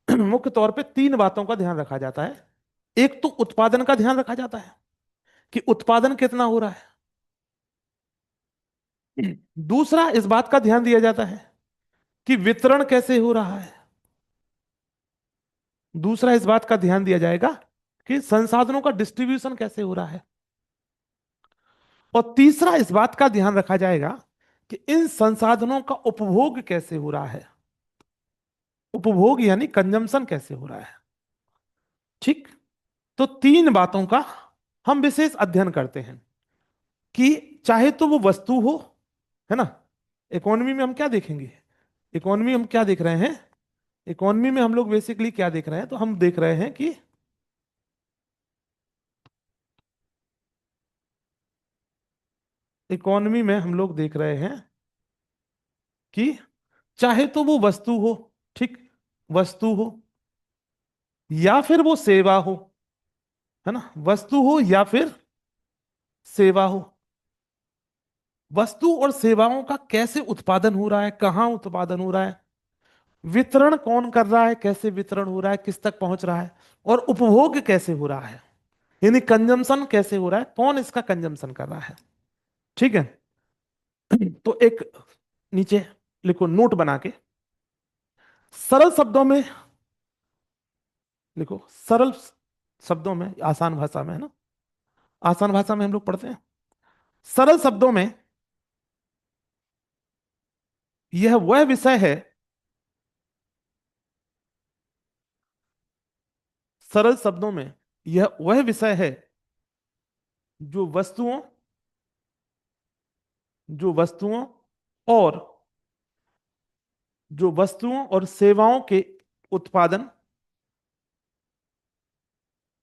मुख्य तौर पे तीन बातों का ध्यान रखा जाता है। एक तो उत्पादन का ध्यान रखा जाता है कि उत्पादन कितना हो रहा है। दूसरा इस बात का ध्यान दिया जाता है कि वितरण कैसे हो रहा है। दूसरा इस बात का ध्यान दिया जाएगा कि संसाधनों का डिस्ट्रीब्यूशन कैसे हो रहा है। और तीसरा इस बात का ध्यान रखा जाएगा कि इन संसाधनों का उपभोग कैसे हो रहा है। उपभोग यानी कंजम्पशन कैसे हो रहा है। ठीक। तो तीन बातों का हम विशेष अध्ययन करते हैं कि चाहे तो वो वस्तु हो, है ना। इकोनॉमी में हम क्या देखेंगे? इकोनॉमी हम क्या देख रहे हैं? इकोनॉमी में हम लोग बेसिकली क्या देख रहे हैं, तो हम देख रहे हैं कि इकोनॉमी में हम लोग देख रहे हैं कि चाहे तो वो वस्तु हो, ठीक, वस्तु हो या फिर वो सेवा हो, है ना, वस्तु हो या फिर सेवा हो। वस्तु और सेवाओं का कैसे उत्पादन हो रहा है, कहाँ उत्पादन हो रहा है, वितरण कौन कर रहा है, कैसे वितरण हो रहा है, किस तक पहुंच रहा है, और उपभोग कैसे हो रहा है, यानी कंजम्पशन कैसे हो रहा है, कौन इसका कंजम्पशन कर रहा है। ठीक है। तो एक नीचे लिखो नोट बना के, सरल शब्दों में लिखो, सरल शब्दों में, आसान भाषा में, है ना, आसान भाषा में हम लोग पढ़ते हैं। सरल शब्दों में यह वह विषय है, सरल शब्दों में यह वह विषय है जो वस्तुओं, जो वस्तुओं और जो वस्तुओं और सेवाओं के उत्पादन,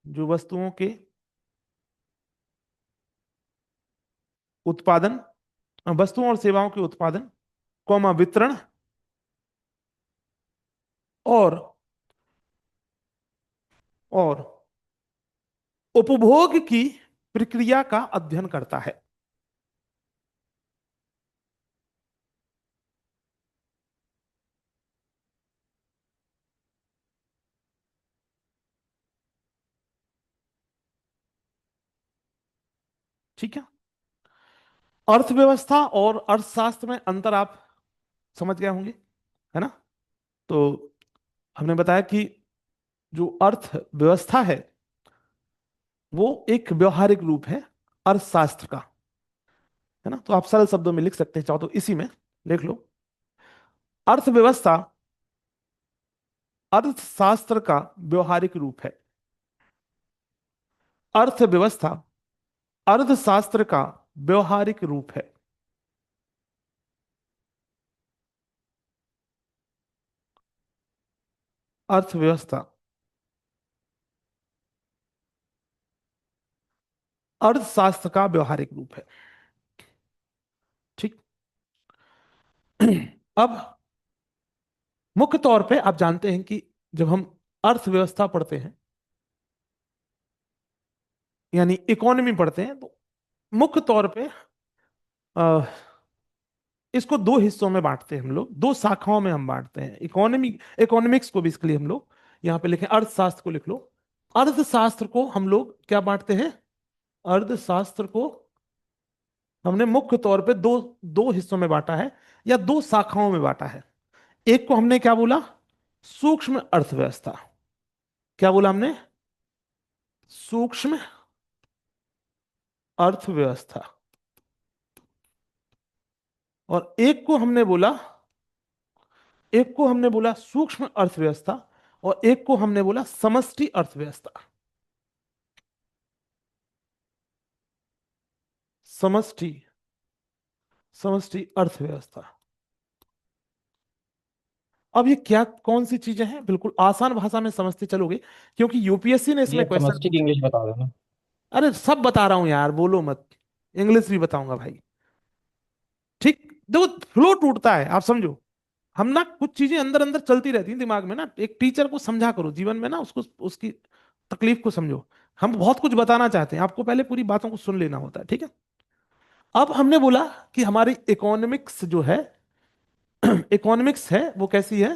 जो वस्तुओं के उत्पादन, वस्तुओं और सेवाओं के उत्पादन, कौमा वितरण और और उपभोग की प्रक्रिया का अध्ययन करता है। ठीक है। अर्थव्यवस्था और अर्थशास्त्र में अंतर आप समझ गए होंगे, है ना। तो हमने बताया कि जो अर्थव्यवस्था है वो एक व्यवहारिक रूप है अर्थशास्त्र का, है ना। तो आप सरल शब्दों में लिख सकते हैं, चाहो तो इसी में लिख लो, अर्थव्यवस्था अर्थशास्त्र का व्यवहारिक रूप है। अर्थव्यवस्था अर्थशास्त्र का व्यवहारिक रूप है। अर्थव्यवस्था अर्थशास्त्र का व्यवहारिक रूप है। ठीक। अब मुख्य तौर पे आप जानते हैं कि जब हम अर्थव्यवस्था पढ़ते हैं यानी इकोनॉमी पढ़ते हैं, तो मुख्य तौर पे अ, इसको दो हिस्सों में बांटते हैं हम लोग, दो शाखाओं में हम बांटते हैं इकोनॉमी। इकोनॉमिक्स को भी इसके लिए हम लोग यहाँ पे लिखें, अर्थशास्त्र को लिख लो। अर्थशास्त्र को हम लोग क्या बांटते हैं? अर्थशास्त्र को हमने मुख्य तौर पे दो दो हिस्सों में बांटा है या दो शाखाओं में बांटा है। एक को हमने क्या बोला? सूक्ष्म अर्थव्यवस्था। क्या बोला हमने? सूक्ष्म अर्थव्यवस्था। और एक को हमने बोला सूक्ष्म अर्थव्यवस्था, और एक को हमने बोला समष्टि अर्थव्यवस्था। समष्टि समष्टि अर्थव्यवस्था। अब ये क्या कौन सी चीजें हैं, बिल्कुल आसान भाषा में समझते चलोगे, क्योंकि यूपीएससी ने जी इसमें आप क्वेश्चन समष्टि की पूछे। इंग्लिश बता देना। अरे सब बता रहा हूं यार, बोलो मत, इंग्लिश भी बताऊंगा भाई। ठीक, देखो फ्लो टूटता है, आप समझो। हम ना कुछ चीजें अंदर अंदर चलती रहती हैं दिमाग में ना, एक टीचर को समझा करो जीवन में ना, उसको उसकी तकलीफ को समझो। हम बहुत कुछ बताना चाहते हैं, आपको पहले पूरी बातों को सुन लेना होता है, ठीक है। अब हमने बोला कि हमारी इकोनॉमिक्स जो है, इकोनॉमिक्स है वो कैसी है,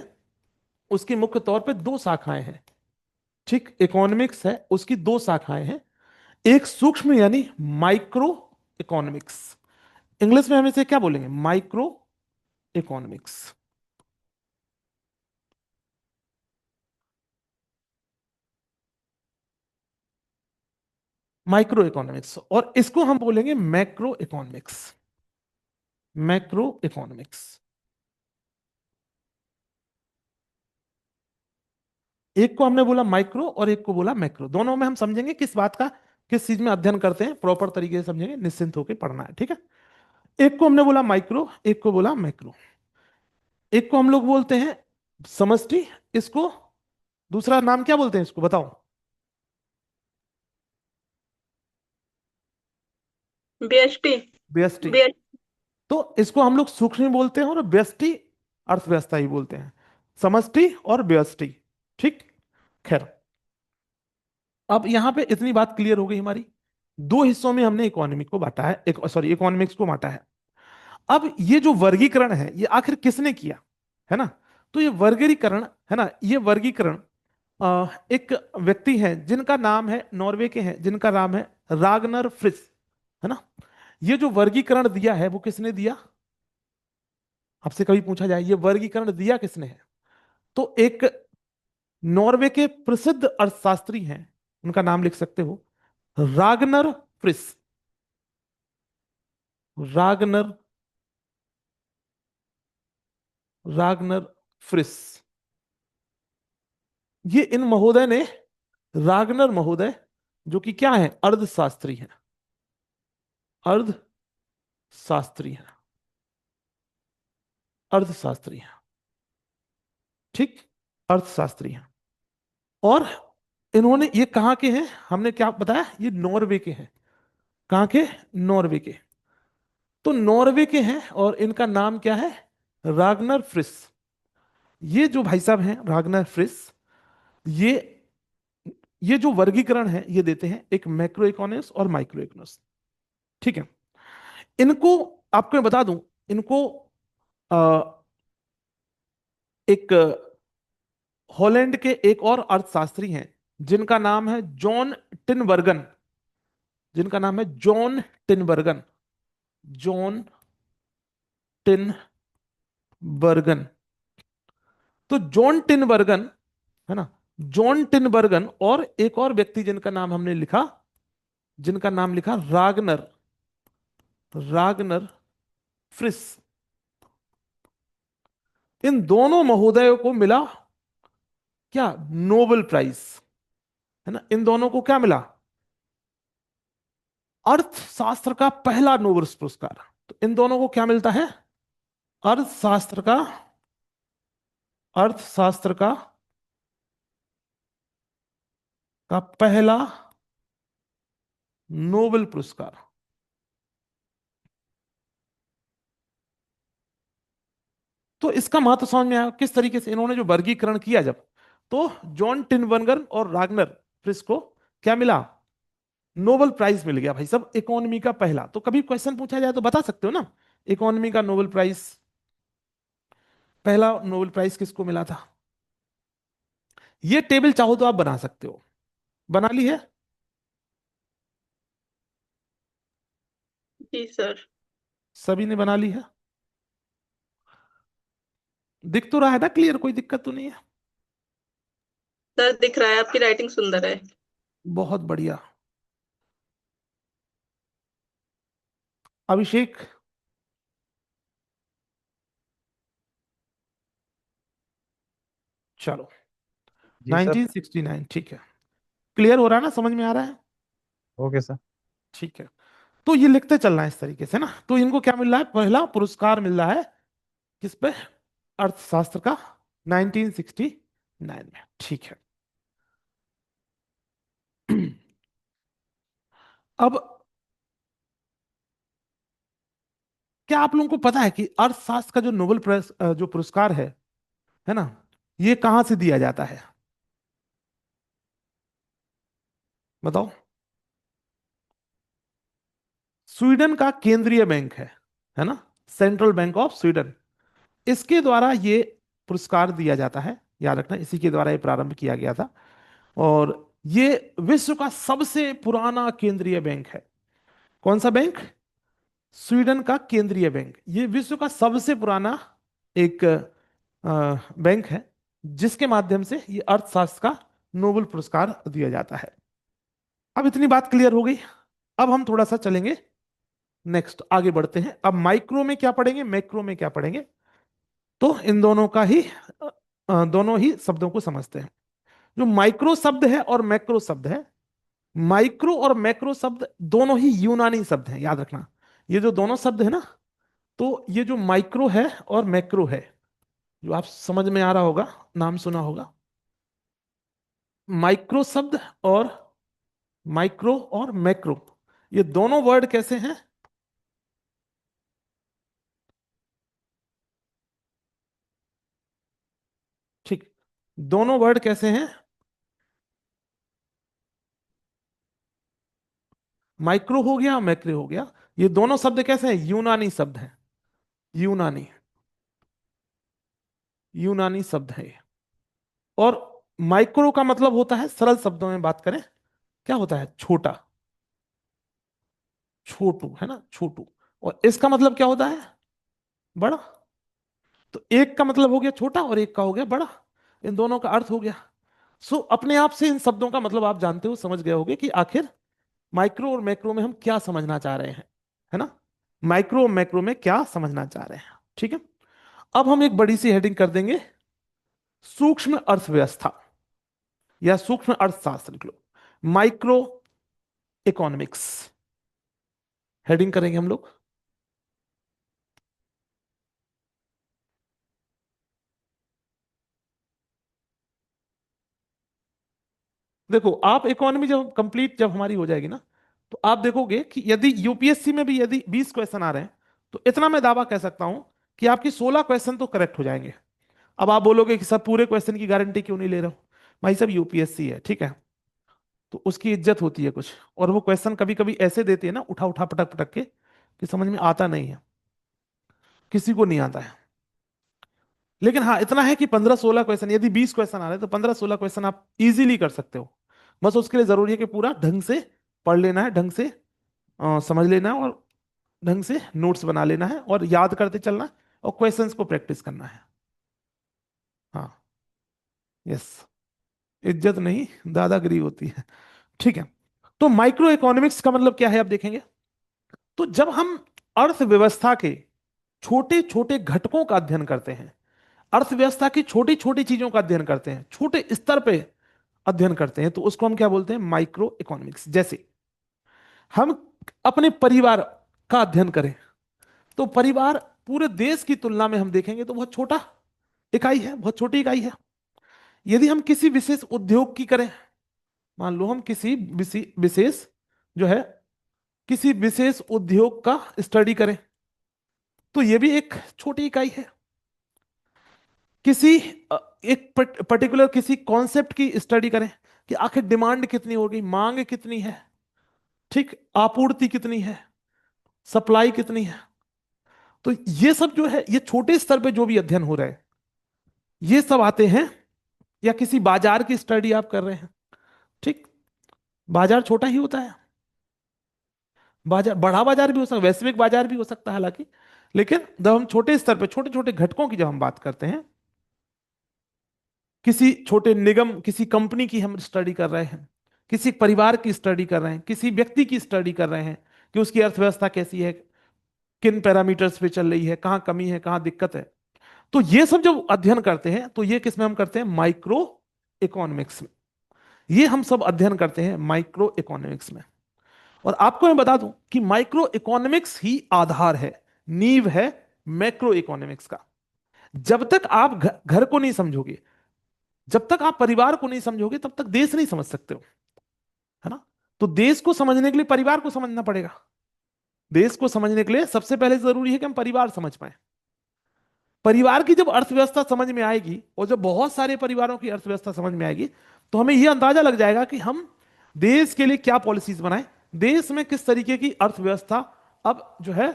उसकी मुख्य तौर पे दो शाखाएं हैं। ठीक, इकोनॉमिक्स है उसकी दो शाखाएं हैं। एक सूक्ष्म यानी माइक्रो इकोनॉमिक्स, इंग्लिश में हम इसे क्या बोलेंगे, माइक्रो इकोनॉमिक्स। माइक्रो इकोनॉमिक्स, और इसको हम बोलेंगे मैक्रो इकोनॉमिक्स। मैक्रो इकोनॉमिक्स, एक को हमने बोला माइक्रो और एक को बोला मैक्रो, दोनों में हम समझेंगे किस बात का, किस चीज में अध्ययन करते हैं, प्रॉपर तरीके से समझेंगे, निश्चिंत होकर पढ़ना है, ठीक है। एक को हमने बोला माइक्रो, एक को बोला मैक्रो। एक को हम लोग बोलते हैं समष्टि, इसको दूसरा नाम क्या बोलते हैं, इसको बताओ। बीएसटी। व्यष्टि। बीएस तो इसको हम लोग सूक्ष्म बोलते हैं और व्यष्टि अर्थव्यवस्था ही बोलते हैं, समष्टि और व्यष्टि। ठीक, खैर अब यहां पे इतनी बात क्लियर हो गई हमारी। दो हिस्सों में हमने इकोनॉमी को बांटा है, एक सॉरी इकोनॉमिक्स को बांटा है। अब ये जो वर्गीकरण है ये आखिर किसने किया, है ना। तो ये वर्गीकरण, है ना, ये वर्गीकरण एक व्यक्ति है जिनका नाम है, नॉर्वे के हैं जिनका नाम है रागनर फ्रिस, है ना। ये जो वर्गीकरण दिया है वो किसने दिया, आपसे कभी पूछा जाए ये वर्गीकरण दिया किसने है, तो एक नॉर्वे के प्रसिद्ध अर्थशास्त्री हैं, उनका नाम लिख सकते हो, Ragnar Friis. Ragnar, Ragnar Friis. ये इन महोदय ने, रागनर महोदय जो कि क्या है, अर्थशास्त्री हैं, अर्थशास्त्री हैं, अर्थशास्त्री हैं। ठीक, अर्थशास्त्री हैं। और इन्होंने, ये कहाँ के हैं, हमने क्या बताया, ये नॉर्वे के हैं। कहाँ के, नॉर्वे के। तो नॉर्वे के हैं और इनका नाम क्या है, रागनर फ्रिस। ये जो भाई साहब हैं रागनर फ्रिस, ये ये जो वर्गीकरण है ये देते हैं, एक मैक्रो इकोनॉमिक्स और माइक्रो इकोनॉमिक्स। ठीक है, इनको आपको मैं बता दूं, इनको एक हॉलैंड के एक और अर्थशास्त्री हैं जिनका नाम है जॉन टिनबर्गन, जिनका नाम है जॉन टिनबर्गन, जॉन टिनबर्गन। तो जॉन टिनबर्गन, है ना, जॉन टिनबर्गन और एक और व्यक्ति जिनका नाम हमने लिखा, जिनका नाम लिखा रागनर, रागनर फ्रिस। इन दोनों महोदयों को मिला क्या, नोबेल प्राइज, है ना। इन दोनों को क्या मिला, अर्थशास्त्र का पहला नोबेल पुरस्कार। तो इन दोनों को क्या मिलता है, अर्थशास्त्र का, अर्थशास्त्र का पहला नोबेल पुरस्कार। तो इसका महत्व समझ में आया किस तरीके से इन्होंने जो वर्गीकरण किया जब, तो जॉन टिनबर्गन और रागनर फ्रिस को क्या मिला, नोबेल प्राइज मिल गया भाई सब, इकोनॉमी का पहला। तो कभी क्वेश्चन पूछा जाए तो बता सकते हो ना, इकोनॉमी का नोबेल प्राइज, पहला नोबेल प्राइज किसको मिला था। ये टेबल चाहो तो आप बना सकते हो, बना ली है, जी सर। सभी ने बना ली है, दिख तो रहा है ना क्लियर, कोई दिक्कत तो नहीं है। सर दिख रहा है, आपकी राइटिंग सुंदर है। बहुत बढ़िया। अभिषेक, चलो, जी सर। 1969, ठीक है, क्लियर हो रहा है ना, समझ में आ रहा है, ओके सर। ठीक है। तो ये लिखते चलना है इस तरीके से ना। तो इनको क्या मिल रहा है, पहला पुरस्कार मिल रहा है किस पे, अर्थशास्त्र का, 1969 में। ठीक है। अब क्या आप लोगों को पता है कि अर्थशास्त्र का जो नोबेल जो पुरस्कार है ना, ये कहां से दिया जाता है, बताओ। स्वीडन का केंद्रीय बैंक है ना, सेंट्रल बैंक ऑफ स्वीडन, इसके द्वारा ये पुरस्कार दिया जाता है। याद रखना, इसी के द्वारा ये प्रारंभ किया गया था। और ये विश्व का सबसे पुराना केंद्रीय बैंक है। कौन सा बैंक? स्वीडन का केंद्रीय बैंक। ये विश्व का सबसे पुराना एक बैंक है, जिसके माध्यम से ये अर्थशास्त्र का नोबेल पुरस्कार दिया जाता है। अब इतनी बात क्लियर हो गई। अब हम थोड़ा सा चलेंगे, नेक्स्ट आगे बढ़ते हैं। अब माइक्रो में क्या पढ़ेंगे, मैक्रो में क्या पढ़ेंगे, तो इन दोनों का ही दोनों ही शब्दों को समझते हैं। जो माइक्रो शब्द है और मैक्रो शब्द है, माइक्रो और मैक्रो शब्द दोनों ही यूनानी शब्द हैं, याद रखना। ये जो दोनों शब्द है ना, तो ये जो माइक्रो है और मैक्रो है, जो आप समझ में आ रहा होगा, नाम सुना होगा, माइक्रो शब्द और माइक्रो और मैक्रो, ये दोनों वर्ड कैसे हैं? ठीक, दोनों वर्ड कैसे हैं? माइक्रो हो गया, मैक्रो हो गया, ये दोनों शब्द कैसे हैं? यूनानी शब्द हैं। यूनानी, यूनानी शब्द है ये। और माइक्रो का मतलब होता है, सरल शब्दों में बात करें, क्या होता है? छोटा, छोटू, है ना, छोटू। और इसका मतलब क्या होता है? बड़ा। तो एक का मतलब हो गया छोटा और एक का हो गया बड़ा, इन दोनों का अर्थ हो गया। सो अपने आप से इन शब्दों का मतलब आप जानते हो, समझ गए होगे कि आखिर माइक्रो और मैक्रो में हम क्या समझना चाह रहे हैं, है ना। माइक्रो और मैक्रो में क्या समझना चाह रहे हैं, ठीक है। अब हम एक बड़ी सी हेडिंग कर देंगे, सूक्ष्म अर्थव्यवस्था या सूक्ष्म अर्थशास्त्र लिख लो, माइक्रो इकोनॉमिक्स, हेडिंग करेंगे हम लोग। देखो, आप इकोनॉमी जब कंप्लीट जब हमारी हो जाएगी ना, तो आप देखोगे कि यदि यूपीएससी में भी यदि 20 क्वेश्चन आ रहे हैं, तो इतना मैं दावा कह सकता हूं कि आपकी 16 क्वेश्चन तो करेक्ट हो जाएंगे। अब आप बोलोगे कि सब पूरे क्वेश्चन की गारंटी क्यों नहीं ले रहे हो? भाई सब यूपीएससी है, ठीक है, तो उसकी इज्जत होती है कुछ, और वो क्वेश्चन कभी कभी ऐसे देते हैं ना, उठा उठा पटक पटक के, कि समझ में आता नहीं है, किसी को नहीं आता है। लेकिन हाँ इतना है कि 15-16 क्वेश्चन, यदि 20 क्वेश्चन आ रहे हैं तो 15-16 क्वेश्चन आप इजीली कर सकते हो। बस उसके लिए जरूरी है कि पूरा ढंग से पढ़ लेना है, ढंग से समझ लेना है, और ढंग से नोट्स बना लेना है, और याद करते चलना है, और क्वेश्चंस को प्रैक्टिस करना है। हाँ, यस, इज्जत नहीं दादागिरी होती है, ठीक है। तो माइक्रो इकोनॉमिक्स का मतलब क्या है, अब देखेंगे। तो जब हम अर्थव्यवस्था के छोटे छोटे घटकों का अध्ययन करते हैं, अर्थव्यवस्था की छोटी छोटी चीजों का अध्ययन करते हैं, छोटे स्तर पे अध्ययन करते हैं, तो उसको हम क्या बोलते हैं? Micro economics. जैसे हम अपने परिवार का अध्ययन करें, तो परिवार पूरे देश की तुलना में हम देखेंगे तो बहुत छोटा इकाई है, बहुत छोटी इकाई है। यदि हम किसी विशेष उद्योग की करें, मान लो हम किसी विशेष जो है, किसी विशेष उद्योग का स्टडी करें, तो यह भी एक छोटी इकाई है। किसी एक पर्टिकुलर किसी कॉन्सेप्ट की स्टडी करें कि आखिर डिमांड कितनी होगी, मांग कितनी है, ठीक, आपूर्ति कितनी है, सप्लाई कितनी है। तो ये सब जो है, ये छोटे स्तर पे जो भी अध्ययन हो रहा है, ये सब आते हैं। या किसी बाजार की स्टडी आप कर रहे हैं, ठीक, बाजार छोटा ही होता है, बाजार बड़ा बाजार भी हो सकता है, वैश्विक बाजार भी हो सकता है हालांकि। लेकिन जब हम छोटे स्तर पे छोटे छोटे घटकों की जब हम बात करते हैं, किसी छोटे निगम, किसी कंपनी की हम स्टडी कर रहे हैं, किसी परिवार की स्टडी कर रहे हैं, किसी व्यक्ति की स्टडी कर रहे हैं कि उसकी अर्थव्यवस्था कैसी है, किन पैरामीटर्स पे चल रही है, कहाँ कमी है, कहाँ दिक्कत है, तो ये सब जब अध्ययन करते हैं, तो ये किस में हम करते हैं? माइक्रो इकोनॉमिक्स में। ये हम सब अध्ययन करते हैं माइक्रो इकोनॉमिक्स में। और आपको मैं बता दूं कि माइक्रो इकोनॉमिक्स ही आधार है, नींव है मैक्रो इकोनॉमिक्स का। जब तक आप घर को नहीं समझोगे, जब तक आप परिवार को नहीं समझोगे, तब तक देश नहीं समझ सकते हो, है ना। तो देश को समझने के लिए परिवार को समझना पड़ेगा। देश को समझने के लिए सबसे पहले जरूरी है कि हम परिवार समझ पाए। परिवार की जब अर्थव्यवस्था समझ में आएगी, और जब बहुत सारे परिवारों की अर्थव्यवस्था समझ में आएगी, तो हमें यह अंदाजा लग जाएगा कि हम देश के लिए क्या पॉलिसीज बनाएं, देश में किस तरीके की अर्थव्यवस्था अब जो है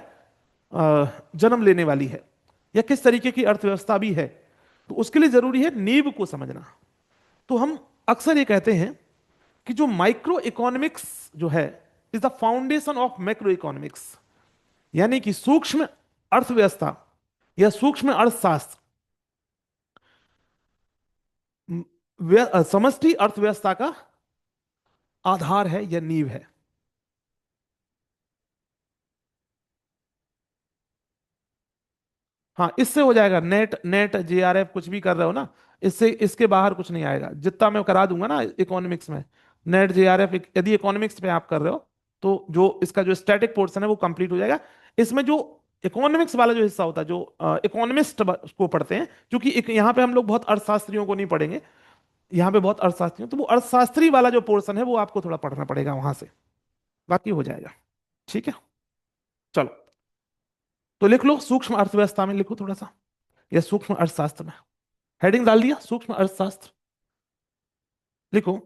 जन्म लेने वाली है, या किस तरीके की अर्थव्यवस्था भी है। तो उसके लिए जरूरी है नींव को समझना। तो हम अक्सर ये कहते हैं कि जो माइक्रो इकोनॉमिक्स जो है is the foundation of macro economics, यानी कि सूक्ष्म अर्थव्यवस्था या सूक्ष्म अर्थशास्त्र समष्टि अर्थव्यवस्था का आधार है या नींव है। हाँ, इससे हो जाएगा। नेट नेट जेआरएफ कुछ भी कर रहे हो ना, इससे इसके बाहर कुछ नहीं आएगा। जितना मैं करा दूंगा ना इकोनॉमिक्स में, नेट जेआरएफ, यदि इकोनॉमिक्स पे आप कर रहे हो, तो जो इसका जो स्टैटिक पोर्शन है वो कंप्लीट हो जाएगा। इसमें जो इकोनॉमिक्स वाला जो हिस्सा होता है, जो इकोनॉमिस्ट को पढ़ते हैं, क्योंकि यहाँ पे हम लोग बहुत अर्थशास्त्रियों को नहीं पढ़ेंगे, यहाँ पे बहुत अर्थशास्त्री, तो वो अर्थशास्त्री वाला जो पोर्शन है वो आपको थोड़ा पढ़ना पड़ेगा वहां से, बाकी हो जाएगा। ठीक है, चलो। तो लिख लो, सूक्ष्म अर्थव्यवस्था में लिखो थोड़ा सा, या सूक्ष्म अर्थशास्त्र में। हेडिंग डाल दिया, सूक्ष्म अर्थशास्त्र लिखो।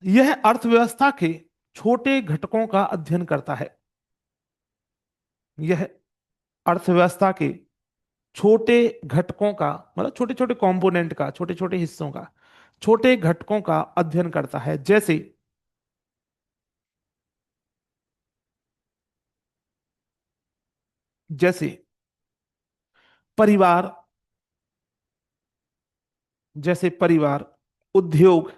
यह अर्थव्यवस्था के छोटे घटकों का अध्ययन करता है। यह अर्थव्यवस्था के छोटे घटकों का, मतलब छोटे छोटे कंपोनेंट का, छोटे छोटे हिस्सों का, छोटे घटकों का अध्ययन करता है। जैसे जैसे परिवार, जैसे परिवार, उद्योग,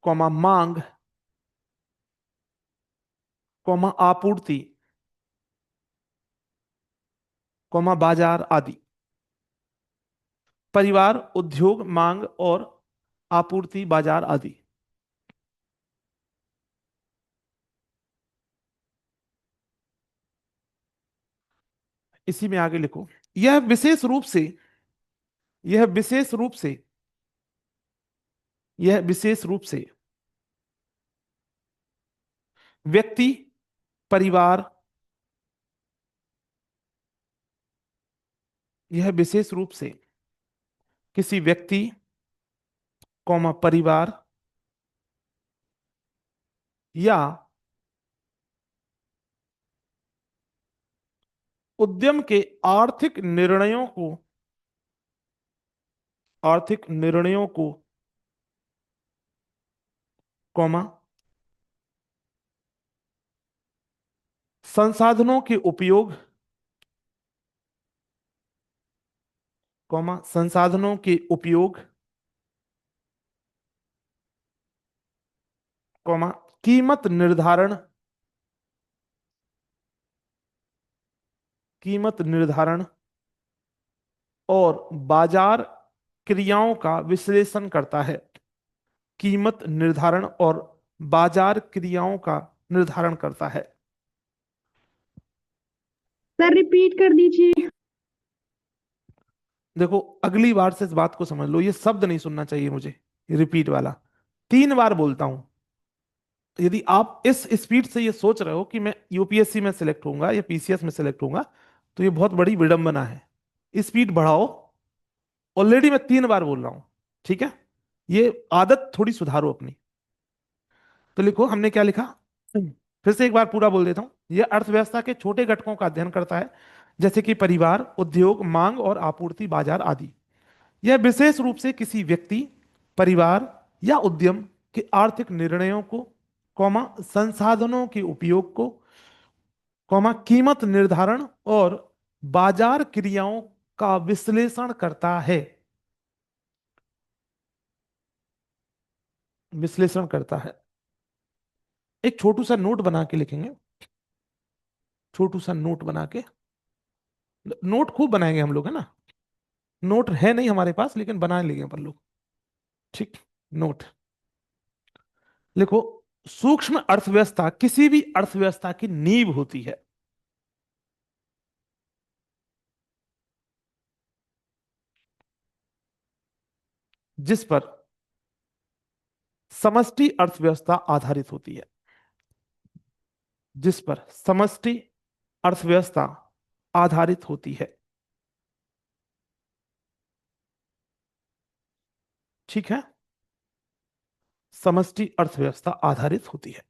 कौमा मांग, कौमा आपूर्ति, कौमा बाजार आदि। परिवार, उद्योग, मांग और आपूर्ति, बाजार आदि। इसी में आगे लिखो, यह विशेष रूप से, यह विशेष रूप से, यह विशेष रूप से व्यक्ति, परिवार, यह विशेष रूप से किसी व्यक्ति, कौमा परिवार या उद्यम के आर्थिक निर्णयों को, आर्थिक निर्णयों को, कौमा संसाधनों के उपयोग, कौमा संसाधनों के उपयोग, कौमा कीमत निर्धारण, कीमत निर्धारण और बाजार क्रियाओं का विश्लेषण करता है। कीमत निर्धारण और बाजार क्रियाओं का निर्धारण करता है। सर रिपीट कर दीजिए। देखो, अगली बार से इस बात को समझ लो, ये शब्द नहीं सुनना चाहिए मुझे, रिपीट वाला। 3 बार बोलता हूं। यदि आप इस स्पीड से ये सोच रहे हो कि मैं यूपीएससी में सिलेक्ट होऊंगा या पीसीएस में सिलेक्ट होऊंगा, तो ये बहुत बड़ी विडंबना है। स्पीड बढ़ाओ। ऑलरेडी मैं 3 बार बोल रहा हूं, ठीक है। ये आदत थोड़ी सुधारो अपनी। तो लिखो, हमने क्या लिखा, फिर से एक बार पूरा बोल देता हूं। यह अर्थव्यवस्था के छोटे घटकों का अध्ययन करता है, जैसे कि परिवार, उद्योग, मांग और आपूर्ति, बाजार आदि। यह विशेष रूप से किसी व्यक्ति, परिवार या उद्यम के आर्थिक निर्णयों को, कौमा संसाधनों के उपयोग को, कौमा कीमत निर्धारण और बाजार क्रियाओं का विश्लेषण करता है। विश्लेषण करता है। एक छोटू सा नोट बना के लिखेंगे, छोटू सा नोट बना के। नोट खूब बनाएंगे हम लोग, है ना। नोट है नहीं हमारे पास, लेकिन बना लेंगे अपन लोग, ठीक। नोट लिखो, सूक्ष्म अर्थव्यवस्था किसी भी अर्थव्यवस्था की नींव होती है। जिस पर समष्टि अर्थव्यवस्था आधारित होती है। जिस पर समष्टि अर्थव्यवस्था आधारित होती है। ठीक है, समष्टि अर्थव्यवस्था आधारित होती है।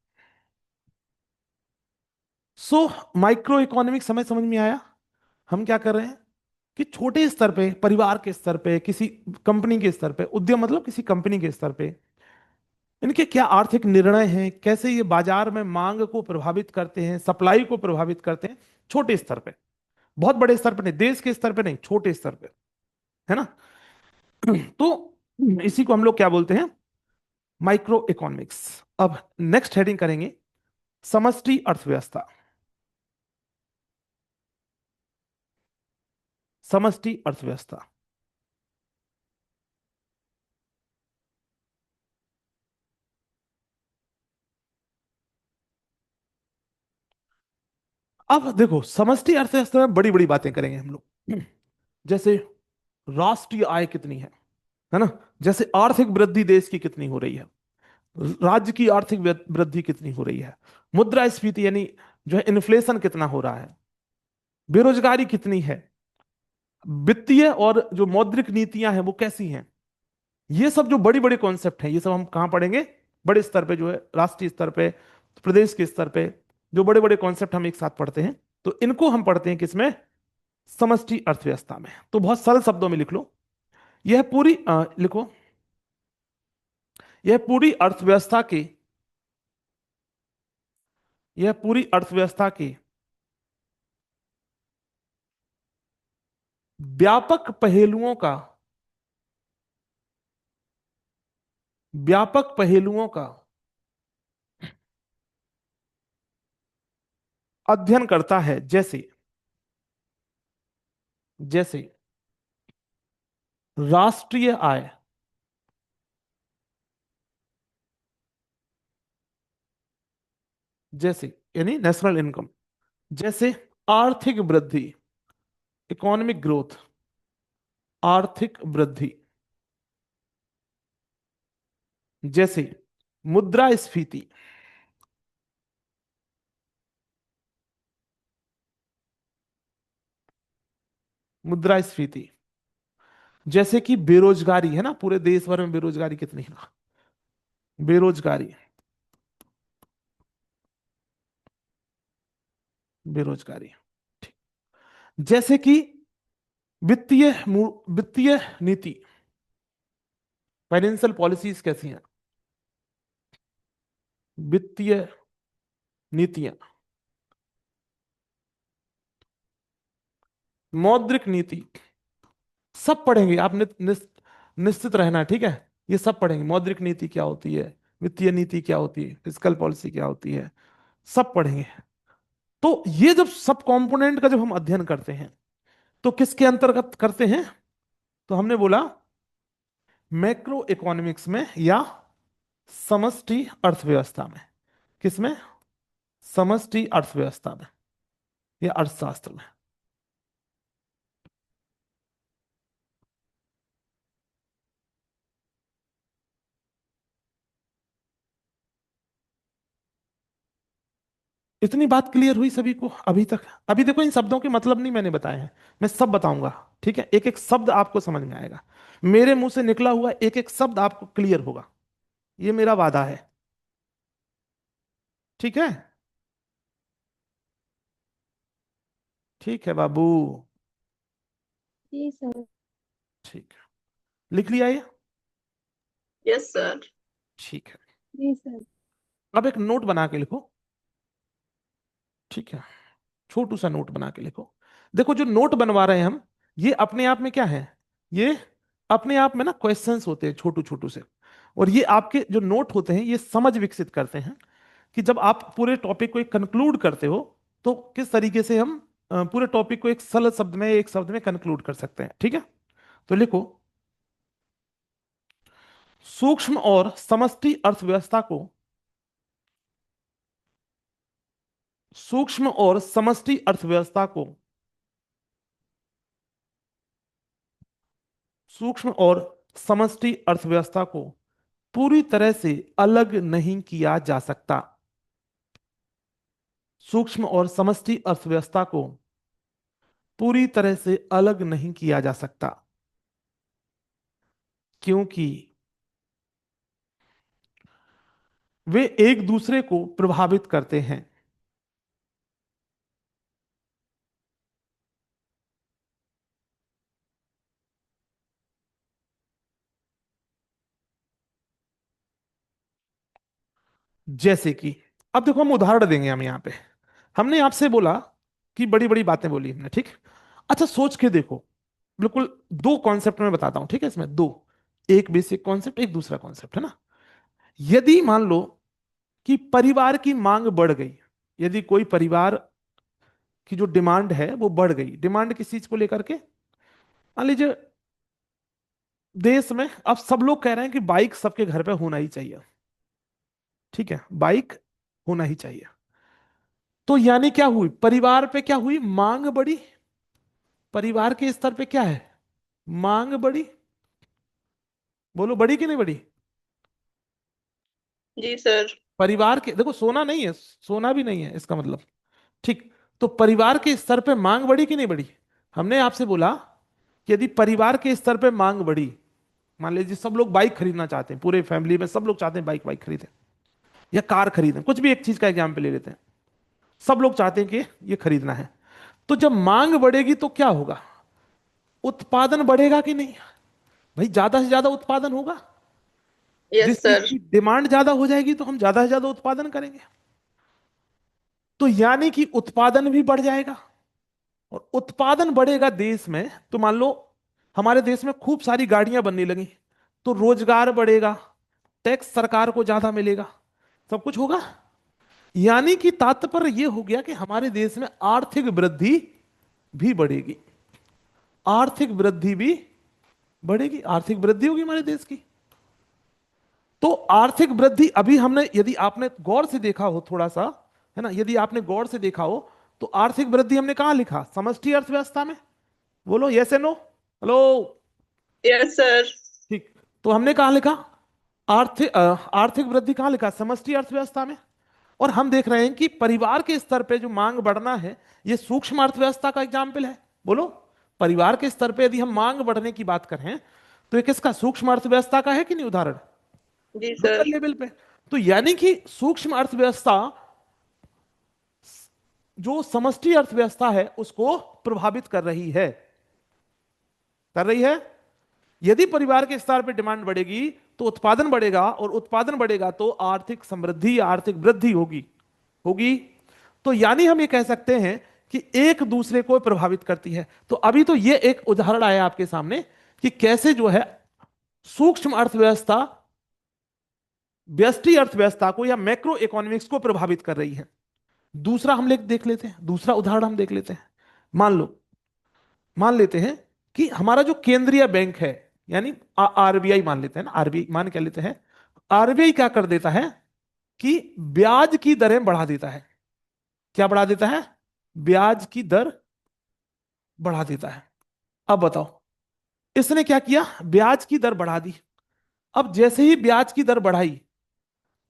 सो माइक्रो इकोनॉमिक समझ में आया। हम क्या कर रहे हैं कि छोटे स्तर पे, परिवार के स्तर पे, किसी कंपनी के स्तर पे, उद्यम मतलब किसी कंपनी के स्तर पे इनके क्या आर्थिक निर्णय हैं, कैसे ये बाजार में मांग को प्रभावित करते हैं, सप्लाई को प्रभावित करते हैं, छोटे स्तर पे, बहुत बड़े स्तर पे नहीं, देश के स्तर पे नहीं, छोटे स्तर पे, है ना। तो इसी को हम लोग क्या बोलते हैं, माइक्रो इकोनॉमिक्स। अब नेक्स्ट हेडिंग करेंगे समष्टि अर्थव्यवस्था। समष्टि अर्थव्यवस्था। अब देखो, समष्टि अर्थव्यवस्था में बड़ी बड़ी बातें करेंगे हम लोग, जैसे राष्ट्रीय आय कितनी है ना, जैसे आर्थिक वृद्धि देश की कितनी हो रही है, राज्य की आर्थिक वृद्धि कितनी हो रही है, मुद्रास्फीति यानी जो है इन्फ्लेशन कितना हो रहा है, बेरोजगारी कितनी है, वित्तीय और जो मौद्रिक नीतियां हैं वो कैसी हैं। ये सब जो बड़ी बड़ी कॉन्सेप्ट हैं, ये सब हम कहाँ पढ़ेंगे, बड़े स्तर पे, जो है राष्ट्रीय स्तर पे, प्रदेश के स्तर पे, जो बड़े बड़े कॉन्सेप्ट हम एक साथ पढ़ते हैं, तो इनको हम पढ़ते हैं किसमें, समष्टि अर्थव्यवस्था में। तो बहुत सरल शब्दों में लिख लो, यह पूरी लिखो, यह पूरी अर्थव्यवस्था की, यह पूरी अर्थव्यवस्था की व्यापक पहलुओं का, व्यापक पहलुओं का अध्ययन करता है। जैसे, जैसे राष्ट्रीय आय, जैसे यानी नेशनल इनकम, जैसे आर्थिक वृद्धि, इकोनॉमिक ग्रोथ, आर्थिक वृद्धि, जैसे मुद्रास्फीति, मुद्रास्फीति, जैसे कि बेरोजगारी है ना, पूरे देश भर में बेरोजगारी कितनी है, बेरोजगारी, बेरोजगारी, ठीक। जैसे कि वित्तीय नीति, फाइनेंशियल पॉलिसीज कैसी हैं, वित्तीय नीतियां, मौद्रिक नीति, सब पढ़ेंगे आप, निश्चित रहना, ठीक है। ये सब पढ़ेंगे, मौद्रिक नीति क्या होती है, वित्तीय नीति क्या होती है, फिस्कल पॉलिसी क्या होती है, सब पढ़ेंगे। तो ये जब सब कंपोनेंट का जब हम अध्ययन करते हैं, तो किसके अंतर्गत करते हैं, तो हमने बोला मैक्रो इकोनॉमिक्स में या समष्टि अर्थव्यवस्था में। किसमें, समष्टि अर्थव्यवस्था में या अर्थशास्त्र में। इतनी बात क्लियर हुई सभी को अभी तक। अभी देखो, इन शब्दों के मतलब नहीं मैंने बताए हैं, मैं सब बताऊंगा, ठीक है। एक एक शब्द आपको समझ में आएगा, मेरे मुंह से निकला हुआ एक एक शब्द आपको क्लियर होगा, ये मेरा वादा है, ठीक है। ठीक है बाबू, जी सर। ठीक है, लिख लिया ये, यस सर। ठीक है। जी सर। अब एक नोट बना के लिखो, ठीक है, छोटू सा नोट बना के लिखो। देखो, जो नोट बनवा रहे हैं हम, ये अपने आप में क्या है, ये अपने आप में ना क्वेश्चंस होते हैं छोटू छोटू से, और ये आपके जो नोट होते हैं ये समझ विकसित करते हैं कि जब आप पूरे टॉपिक को एक कंक्लूड करते हो, तो किस तरीके से हम पूरे टॉपिक को एक सरल शब्द में, एक शब्द में कंक्लूड कर सकते हैं, ठीक है। तो लिखो, सूक्ष्म और समष्टि अर्थव्यवस्था को सूक्ष्म और समष्टि अर्थव्यवस्था को सूक्ष्म और समष्टि अर्थव्यवस्था को पूरी तरह से अलग नहीं किया जा सकता। सूक्ष्म और समष्टि अर्थव्यवस्था को पूरी तरह से अलग नहीं किया जा सकता, क्योंकि वे एक दूसरे को प्रभावित करते हैं। जैसे कि अब देखो, हम उदाहरण देंगे। हम यहां पे हमने आपसे बोला कि बड़ी बड़ी बातें बोली हमने, ठीक। अच्छा, सोच के देखो। बिल्कुल दो कॉन्सेप्ट में बताता हूं, ठीक है। इसमें दो, एक बेसिक कॉन्सेप्ट, एक दूसरा कॉन्सेप्ट, है ना। यदि मान लो कि परिवार की मांग बढ़ गई, यदि कोई परिवार की जो डिमांड है वो बढ़ गई, डिमांड किस चीज को लेकर के, मान लीजिए देश में अब सब लोग कह रहे हैं कि बाइक सबके घर पे होना ही चाहिए, ठीक है, बाइक होना ही चाहिए। तो यानी क्या हुई, परिवार पे क्या हुई, मांग बढ़ी। परिवार के स्तर पे क्या है, मांग बढ़ी। बोलो, बढ़ी कि नहीं बढ़ी। जी सर। परिवार के, देखो सोना नहीं है, सोना भी नहीं है इसका मतलब, ठीक। तो परिवार के स्तर पे मांग बढ़ी कि नहीं बढ़ी। हमने आपसे बोला कि यदि परिवार के स्तर पे मांग बढ़ी, मान लीजिए सब लोग बाइक खरीदना चाहते हैं, पूरे फैमिली में सब लोग चाहते हैं बाइक बाइक खरीदें या कार खरीदें, कुछ भी एक चीज का एग्जाम्पल ले लेते हैं। सब लोग चाहते हैं कि ये खरीदना है। तो जब मांग बढ़ेगी तो क्या होगा, उत्पादन बढ़ेगा कि नहीं। भाई ज्यादा से ज्यादा उत्पादन होगा। यस जिस चीज सर। की डिमांड ज्यादा हो जाएगी तो हम ज्यादा से ज्यादा उत्पादन करेंगे। तो यानी कि उत्पादन भी बढ़ जाएगा। और उत्पादन बढ़ेगा देश में, तो मान लो हमारे देश में खूब सारी गाड़ियां बनने लगी, तो रोजगार बढ़ेगा, टैक्स सरकार को ज्यादा मिलेगा, सब कुछ होगा। यानी कि तात्पर्य यह हो गया कि हमारे देश में आर्थिक वृद्धि भी बढ़ेगी, आर्थिक वृद्धि भी बढ़ेगी, आर्थिक वृद्धि होगी हमारे देश की। तो आर्थिक वृद्धि अभी हमने, यदि आपने गौर से देखा हो थोड़ा सा, है ना, यदि आपने गौर से देखा हो तो आर्थिक वृद्धि हमने कहां लिखा, समष्टि अर्थव्यवस्था में। बोलो यस या नो। हेलो। Yes sir. ठीक। तो हमने कहां लिखा, आर्थिक वृद्धि कहां लिखा, समष्टि अर्थव्यवस्था में। और हम देख रहे हैं कि परिवार के स्तर पे जो मांग बढ़ना है, ये सूक्ष्म अर्थव्यवस्था का एग्जाम्पल है। बोलो, परिवार के स्तर पे यदि हम मांग बढ़ने की बात करें तो ये किसका, सूक्ष्म अर्थव्यवस्था का है कि नहीं उदाहरण, जी लोकल सर। लेवल पे। तो यानी कि सूक्ष्म अर्थव्यवस्था जो समष्टि अर्थव्यवस्था है उसको प्रभावित कर रही है, कर रही है। यदि परिवार के स्तर पर डिमांड बढ़ेगी तो उत्पादन बढ़ेगा, और उत्पादन बढ़ेगा तो आर्थिक समृद्धि, आर्थिक वृद्धि होगी, होगी। तो यानी हम ये कह सकते हैं कि एक दूसरे को प्रभावित करती है। तो अभी तो ये एक उदाहरण आया आपके सामने कि कैसे जो है सूक्ष्म अर्थव्यवस्था व्यष्टि अर्थव्यवस्था को या मैक्रो इकोनॉमिक्स को प्रभावित कर रही है। दूसरा हम देख लेते हैं, दूसरा उदाहरण हम देख लेते हैं। मान लो, मान लेते हैं कि हमारा जो केंद्रीय बैंक है, यानी आरबीआई मान लेते हैं ना, आरबीआई मान क्या लेते हैं, आरबीआई क्या कर देता है कि ब्याज की दरें बढ़ा देता है। क्या बढ़ा देता है, ब्याज की दर बढ़ा देता है। अब बताओ, इसने क्या किया, ब्याज की दर बढ़ा दी। अब जैसे ही ब्याज की दर बढ़ाई,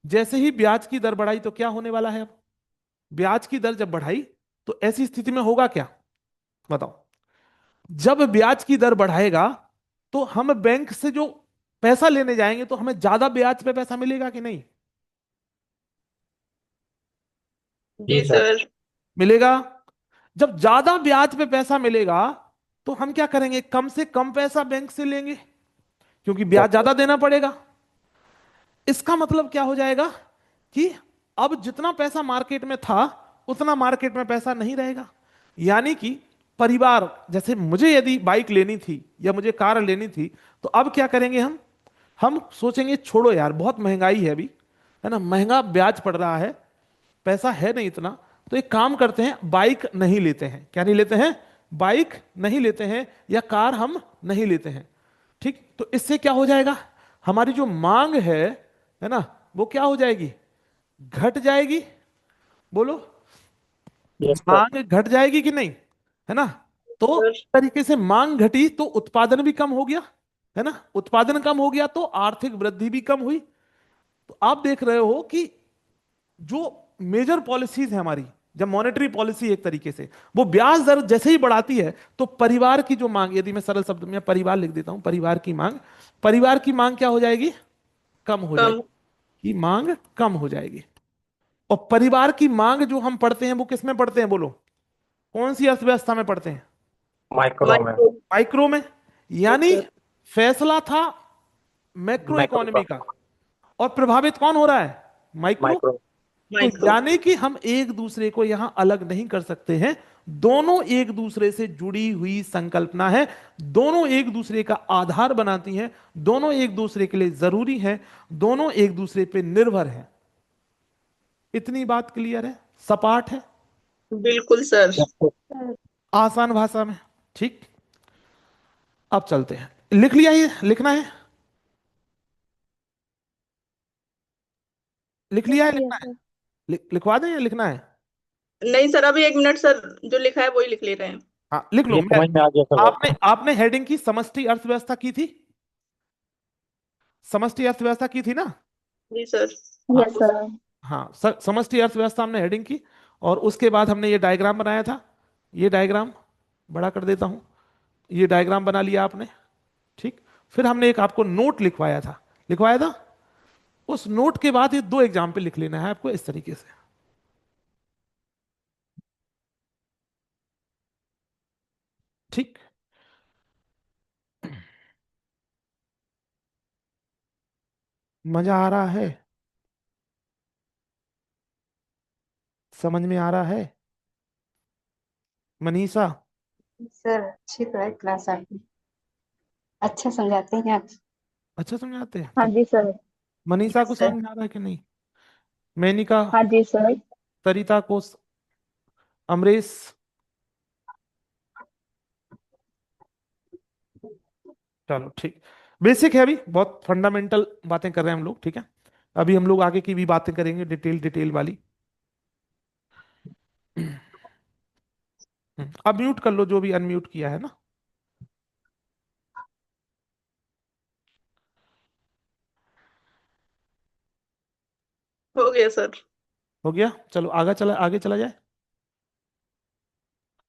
जैसे ही ब्याज की दर बढ़ाई तो क्या होने वाला है, अब ब्याज की दर जब बढ़ाई तो ऐसी स्थिति में होगा क्या, बताओ। जब ब्याज की दर बढ़ाएगा तो हम बैंक से जो पैसा लेने जाएंगे तो हमें ज्यादा ब्याज पे पैसा मिलेगा कि नहीं, जी जी सर। सर। मिलेगा। जब ज्यादा ब्याज पे पैसा मिलेगा तो हम क्या करेंगे, कम से कम पैसा बैंक से लेंगे, क्योंकि ब्याज ज्यादा देना पड़ेगा। इसका मतलब क्या हो जाएगा कि अब जितना पैसा मार्केट में था उतना मार्केट में पैसा नहीं रहेगा। यानी कि परिवार, जैसे मुझे यदि बाइक लेनी थी या मुझे कार लेनी थी, तो अब क्या करेंगे, हम सोचेंगे छोड़ो यार, बहुत महंगाई है अभी, है ना, महंगा ब्याज पड़ रहा है, पैसा है नहीं इतना, तो एक काम करते हैं, बाइक नहीं लेते हैं। क्या नहीं लेते हैं, बाइक नहीं लेते हैं, या कार हम नहीं लेते हैं। ठीक, तो इससे क्या हो जाएगा, हमारी जो मांग है ना, वो क्या हो जाएगी? घट जाएगी। बोलो, यस सर। मांग घट जाएगी कि नहीं? है ना? तो सर। तरीके से मांग घटी तो उत्पादन भी कम हो गया, है ना? उत्पादन कम हो गया तो आर्थिक वृद्धि भी कम हुई। तो आप देख रहे हो कि जो मेजर पॉलिसीज है हमारी, जब मॉनेटरी पॉलिसी एक तरीके से वो ब्याज दर जैसे ही बढ़ाती है, तो परिवार की जो मांग, यदि मैं सरल शब्द में परिवार लिख देता हूं, परिवार की मांग क्या हो जाएगी? कम हो कम। जाएगी। की मांग कम हो जाएगी। और परिवार की मांग जो हम पढ़ते हैं वो किस में पढ़ते हैं? बोलो, कौन सी अर्थव्यवस्था में पढ़ते हैं? माइक्रो में। माइक्रो। माइक्रो में। यस यानी सर। फैसला था मैक्रो मैक्रो का। इकोनॉमी का, और प्रभावित कौन हो रहा है? माइक्रो। माइक्रो। तो माइक्रो। यानी कि हम एक दूसरे को यहां अलग नहीं कर सकते हैं। दोनों एक दूसरे से जुड़ी हुई संकल्पना है। दोनों एक दूसरे का आधार बनाती हैं। दोनों एक दूसरे के लिए जरूरी है। दोनों एक दूसरे पे निर्भर हैं। इतनी बात क्लियर है? सपाट है? बिल्कुल सर। Yes sir. आसान भाषा में। ठीक। अब चलते हैं। लिख लिया? ये लिखना है? लिख लिया है? लिख लिया लिखना है? सर। लिखवा दें या लिखना है? नहीं सर, अभी 1 मिनट सर, जो लिखा है वही लिख ले रहे हैं। हाँ, लिख लो। ये मैं समझ में आ गया सर आपने बस। आपने हेडिंग की समष्टि अर्थव्यवस्था की थी? समष्टि अर्थव्यवस्था की थी ना? जी सर। हाँ यस सर। हाँ, समष्टि अर्थव्यवस्था हमने हेडिंग की। और उसके बाद हमने ये डायग्राम बनाया था। ये डायग्राम बड़ा कर देता हूं। ये डायग्राम बना लिया आपने। ठीक। फिर हमने एक आपको नोट लिखवाया था। लिखवाया था। उस नोट के बाद ये दो एग्जाम्पल लिख लेना है आपको, इस तरीके से। ठीक। मजा आ रहा है? समझ में आ रहा है? मनीषा, सर अच्छी पढ़ाई क्लास आपकी, अच्छा समझाते हैं आप। अच्छा समझाते हैं हाँ तब। जी सर। मनीषा को यस समझ सर। में आ रहा है कि नहीं? मैनिका, हाँ जी सर। सरिता को, अमरीश। चलो ठीक। बेसिक है, अभी बहुत फंडामेंटल बातें कर रहे हैं हम लोग, ठीक है? अभी हम लोग आगे की भी बातें करेंगे, डिटेल डिटेल वाली। अब म्यूट कर लो जो भी अनम्यूट किया है ना। हो गया सर। हो गया? चलो आगे चला जाए।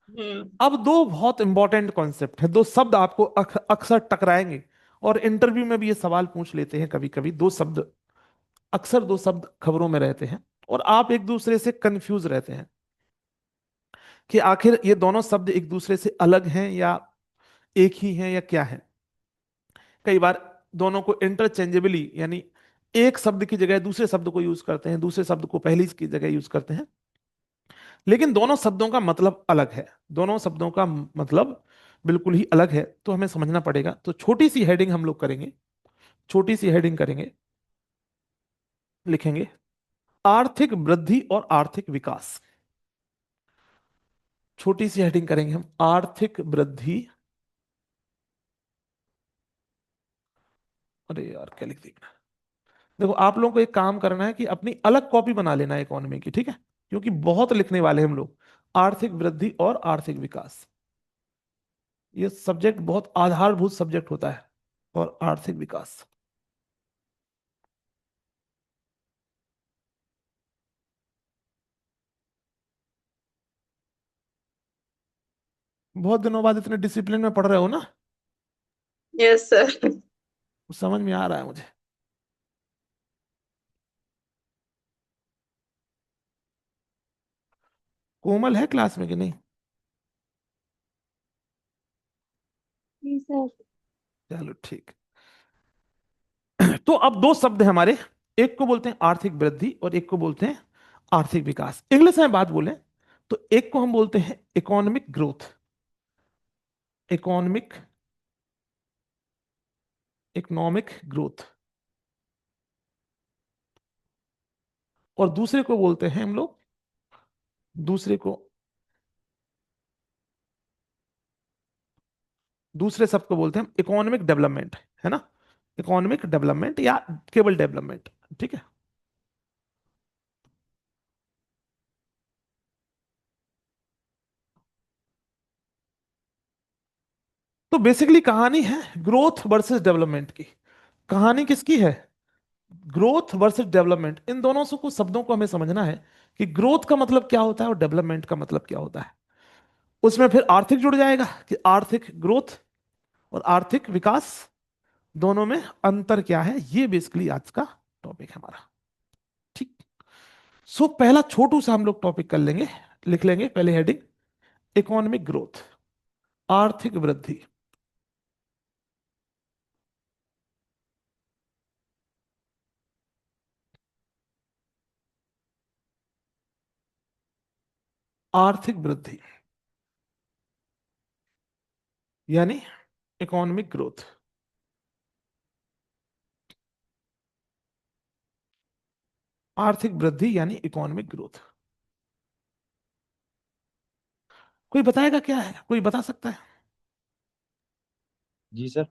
हम्म। अब दो बहुत इंपॉर्टेंट कॉन्सेप्ट है, दो शब्द आपको अक्सर टकराएंगे। और इंटरव्यू में भी ये सवाल पूछ लेते हैं कभी कभी। दो शब्द, अक्सर दो शब्द खबरों में रहते हैं, और आप एक दूसरे से कंफ्यूज रहते हैं कि आखिर ये दोनों शब्द एक दूसरे से अलग हैं या एक ही हैं या क्या है। कई बार दोनों को इंटरचेंजेबली, यानी एक शब्द की जगह दूसरे शब्द को यूज करते हैं, दूसरे शब्द को पहली की जगह यूज करते हैं। लेकिन दोनों शब्दों का मतलब अलग है। दोनों शब्दों का मतलब बिल्कुल ही अलग है, तो हमें समझना पड़ेगा। तो छोटी सी हेडिंग हम लोग करेंगे। छोटी सी हेडिंग करेंगे। लिखेंगे आर्थिक वृद्धि और आर्थिक विकास। छोटी सी हेडिंग करेंगे हम, आर्थिक वृद्धि। अरे यार, क्या लिख दिया? देखो, आप लोगों को एक काम करना है कि अपनी अलग कॉपी बना लेना है इकोनॉमी की, ठीक है? क्योंकि बहुत लिखने वाले हैं हम लोग। आर्थिक वृद्धि और आर्थिक विकास, ये सब्जेक्ट बहुत आधारभूत सब्जेक्ट होता है। और आर्थिक विकास, बहुत दिनों बाद इतने डिसिप्लिन में पढ़ रहे हो ना, यस सर। समझ में आ रहा है मुझे। कोमल है क्लास में कि नहीं? जी सर। चलो ठीक। तो अब दो शब्द हैं हमारे। एक को बोलते हैं आर्थिक वृद्धि और एक को बोलते हैं आर्थिक विकास। इंग्लिश में बात बोलें तो एक को हम बोलते हैं economic growth, economic economic growth. और दूसरे को बोलते हैं हम लोग, दूसरे को, दूसरे शब्द को बोलते हैं हम इकोनॉमिक डेवलपमेंट, है ना? इकोनॉमिक डेवलपमेंट या केवल डेवलपमेंट, ठीक है। तो बेसिकली कहानी है ग्रोथ वर्सेस डेवलपमेंट की। कहानी किसकी है? Growth versus development. इन दोनों से कुछ शब्दों को हमें समझना है कि ग्रोथ का मतलब क्या होता है और डेवलपमेंट का मतलब क्या होता है। उसमें फिर आर्थिक जुड़ जाएगा कि आर्थिक ग्रोथ और आर्थिक विकास दोनों में अंतर क्या है। ये बेसिकली आज का टॉपिक है हमारा, ठीक। सो पहला छोटू सा हम लोग टॉपिक कर लेंगे, लिख लेंगे पहले हेडिंग, इकोनॉमिक ग्रोथ, आर्थिक वृद्धि। आर्थिक वृद्धि यानी इकोनॉमिक ग्रोथ। आर्थिक वृद्धि यानी इकोनॉमिक ग्रोथ। कोई बताएगा क्या है? कोई बता सकता है? जी सर।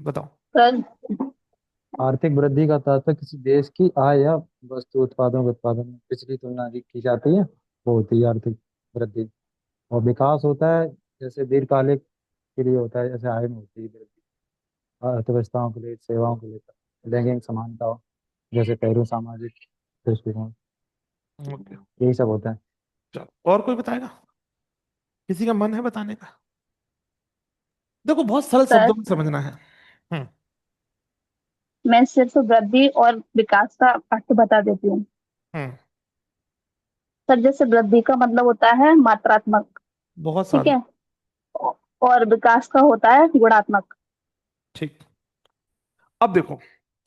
बताओ। सर आर्थिक वृद्धि का तात्पर्य किसी देश की आय या वस्तु उत्पादों के उत्पादन में पिछली तुलना अधिक की जाती है, वो होती है आर्थिक वृद्धि। और विकास होता है जैसे दीर्घकालिक के लिए होता है, जैसे आय में होती है वृद्धि अर्थव्यवस्थाओं के लिए, सेवाओं के लिए, लैंगिक समानता जैसे पहलू, सामाजिक दृष्टिकोण, ओके, यही सब होता है। चलो और कोई बताएगा? किसी का मन है बताने का? देखो बहुत सरल सर शब्दों में समझना है। हम्म मैं सिर्फ वृद्धि और विकास का अर्थ बता देती हूँ। हम्म सर जैसे वृद्धि का मतलब होता है मात्रात्मक, बहुत ठीक सारे। है, और विकास का होता है गुणात्मक। ठीक। अब देखो,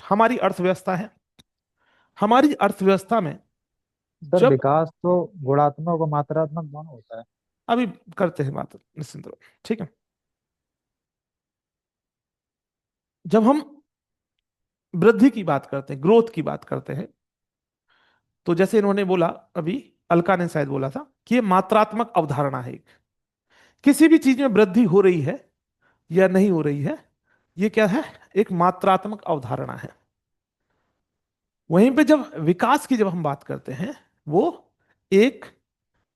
हमारी अर्थव्यवस्था है, हमारी अर्थव्यवस्था में सर जब, विकास तो गुणात्मक और मात्रात्मक दोनों होता है। अभी करते हैं बात निश्चिंत रहो, ठीक है। जब हम वृद्धि की बात करते हैं, ग्रोथ की बात करते हैं, तो जैसे इन्होंने बोला अभी, अलका ने शायद बोला था कि ये मात्रात्मक अवधारणा है एक। किसी भी चीज में वृद्धि हो रही है या नहीं हो रही है, ये क्या है? एक मात्रात्मक अवधारणा है। वहीं पे जब विकास की जब हम बात करते हैं, वो एक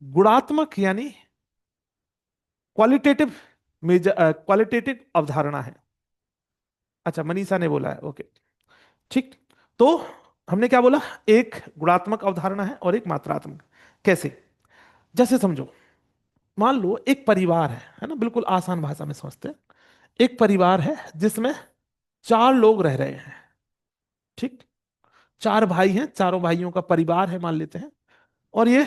गुणात्मक यानी क्वालिटेटिव मेजर, क्वालिटेटिव अवधारणा है। अच्छा, मनीषा ने बोला है, ओके, ठीक। तो हमने क्या बोला? एक गुणात्मक अवधारणा है और एक मात्रात्मक। कैसे? जैसे समझो, मान लो एक परिवार है ना, बिल्कुल आसान भाषा में समझते हैं। एक परिवार है जिसमें चार लोग रह रहे हैं, ठीक। चार भाई हैं, चारों भाइयों का परिवार है मान लेते हैं, और ये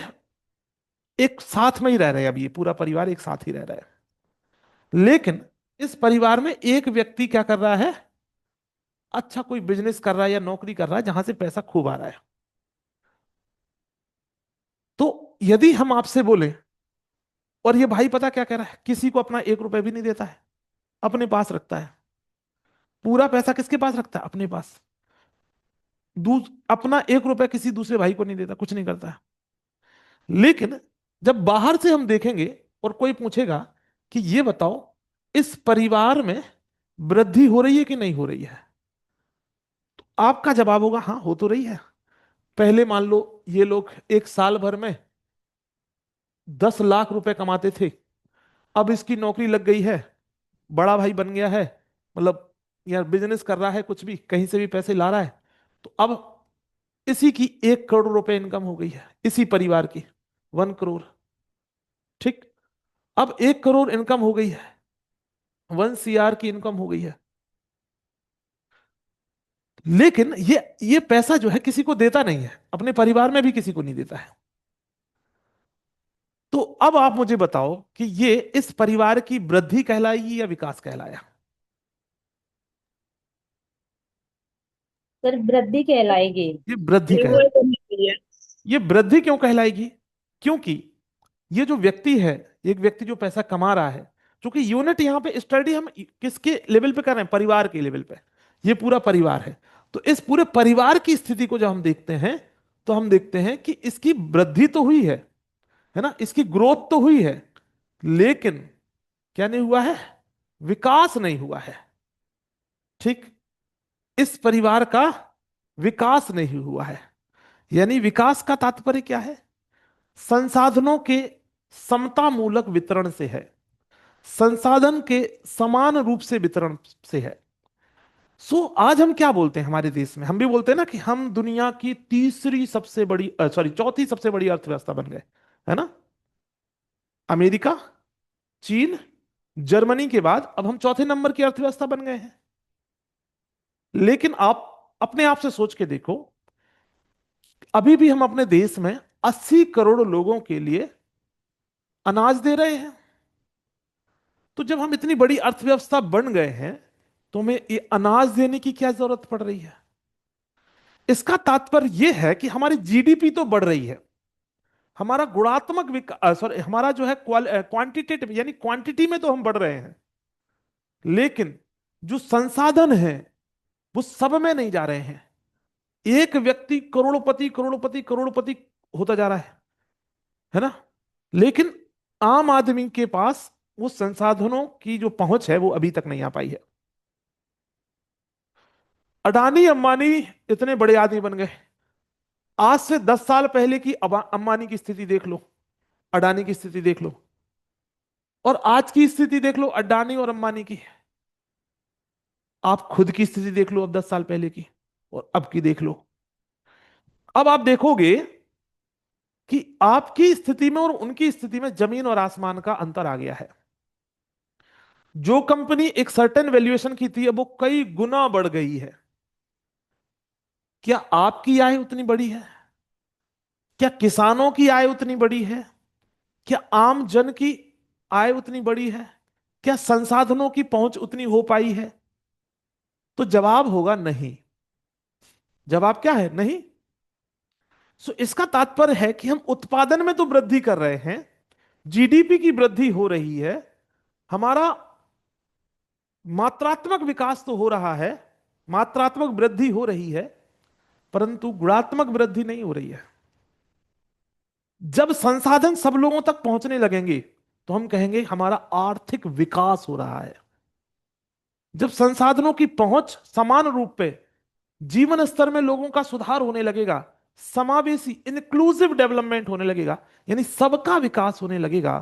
एक साथ में ही रह रहे हैं। अभी ये पूरा परिवार एक साथ ही रह रहा है, लेकिन इस परिवार में एक व्यक्ति क्या कर रहा है? अच्छा कोई बिजनेस कर रहा है या नौकरी कर रहा है जहां से पैसा खूब आ रहा है। तो यदि हम आपसे बोले, और ये भाई पता क्या कह रहा है? किसी को अपना 1 रुपए भी नहीं देता है, अपने पास रखता है। पूरा पैसा किसके पास रखता है? अपने पास। अपना 1 रुपए किसी दूसरे भाई को नहीं देता, कुछ नहीं करता है। लेकिन जब बाहर से हम देखेंगे और कोई पूछेगा कि ये बताओ, इस परिवार में वृद्धि हो रही है कि नहीं हो रही है, तो आपका जवाब होगा हाँ, हो तो रही है। पहले मान लो ये लोग एक साल भर में 10 लाख रुपए कमाते थे, अब इसकी नौकरी लग गई है, बड़ा भाई बन गया है, मतलब यार बिजनेस कर रहा है, कुछ भी कहीं से भी पैसे ला रहा है, तो अब इसी की 1 करोड़ रुपए इनकम हो गई है, इसी परिवार की 1 करोड़, ठीक। अब 1 करोड़ इनकम हो गई है, 1 CR की इनकम हो गई है। लेकिन ये पैसा जो है किसी को देता नहीं है, अपने परिवार में भी किसी को नहीं देता है। तो अब आप मुझे बताओ कि ये इस परिवार की वृद्धि कहलाएगी या विकास कहलाया? सर वृद्धि कहलाएगी। ये वृद्धि रिवॉल्व कहलाएगी। करनी चाहिए। ये वृद्धि क्यों कहलाएगी? क्योंकि ये जो व्यक्ति है, एक व्यक्ति जो पैसा कमा रहा है, क्योंकि यूनिट यहां पे स्टडी हम किसके लेवल पे कर रहे हैं? परिवार के लेवल पे। ये पूरा परिवार है, तो इस पूरे परिवार की स्थिति को जब हम देखते हैं, तो हम देखते हैं कि इसकी वृद्धि तो हुई है ना, इसकी ग्रोथ तो हुई है, लेकिन क्या नहीं हुआ है? विकास नहीं हुआ है, ठीक। इस परिवार का विकास नहीं हुआ है। यानी विकास का तात्पर्य क्या है? संसाधनों के समतामूलक वितरण से है, संसाधन के समान रूप से वितरण से है। आज हम क्या बोलते हैं हमारे देश में? हम भी बोलते हैं ना कि हम दुनिया की तीसरी सबसे बड़ी, सॉरी, चौथी सबसे बड़ी अर्थव्यवस्था बन गए, है ना? अमेरिका, चीन, जर्मनी के बाद अब हम चौथे नंबर की अर्थव्यवस्था बन गए हैं। लेकिन आप अपने आप से सोच के देखो, अभी भी हम अपने देश में 80 करोड़ लोगों के लिए अनाज दे रहे हैं। तो जब हम इतनी बड़ी अर्थव्यवस्था बन गए हैं, तो हमें ये अनाज देने की क्या जरूरत पड़ रही है? इसका तात्पर्य यह है कि हमारी जीडीपी तो बढ़ रही है, हमारा गुणात्मक विकास, सॉरी, हमारा जो है क्वांटिटेटिव यानी क्वांटिटी में तो हम बढ़ रहे हैं, लेकिन जो संसाधन है वो सब में नहीं जा रहे हैं। एक व्यक्ति करोड़पति करोड़पति करोड़पति होता जा रहा है ना? लेकिन आम आदमी के पास वो संसाधनों की जो पहुंच है वो अभी तक नहीं आ पाई है। अडानी अंबानी इतने बड़े आदमी बन गए। आज से 10 साल पहले की अंबानी की स्थिति देख लो, अडानी की स्थिति देख लो, और आज की स्थिति देख लो अडानी और अंबानी की। आप खुद की स्थिति देख लो अब 10 साल पहले की और अब की देख लो। अब आप देखोगे कि आपकी स्थिति में और उनकी स्थिति में जमीन और आसमान का अंतर आ गया है। जो कंपनी एक सर्टेन वैल्यूएशन की थी, अब वो कई गुना बढ़ गई है। क्या आपकी आय उतनी बड़ी है? क्या किसानों की आय उतनी बड़ी है? क्या आम जन की आय उतनी बड़ी है? क्या संसाधनों की पहुंच उतनी हो पाई है? तो जवाब होगा नहीं। जवाब क्या है? नहीं। इसका तात्पर्य है कि हम उत्पादन में तो वृद्धि कर रहे हैं, जीडीपी की वृद्धि हो रही है, हमारा मात्रात्मक विकास तो हो रहा है, मात्रात्मक वृद्धि हो रही है, परंतु गुणात्मक वृद्धि नहीं हो रही है। जब संसाधन सब लोगों तक पहुंचने लगेंगे तो हम कहेंगे हमारा आर्थिक विकास हो रहा है। जब संसाधनों की पहुंच समान रूप पे जीवन स्तर में लोगों का सुधार होने लगेगा, समावेशी इंक्लूसिव डेवलपमेंट होने लगेगा, यानी सबका विकास होने लगेगा,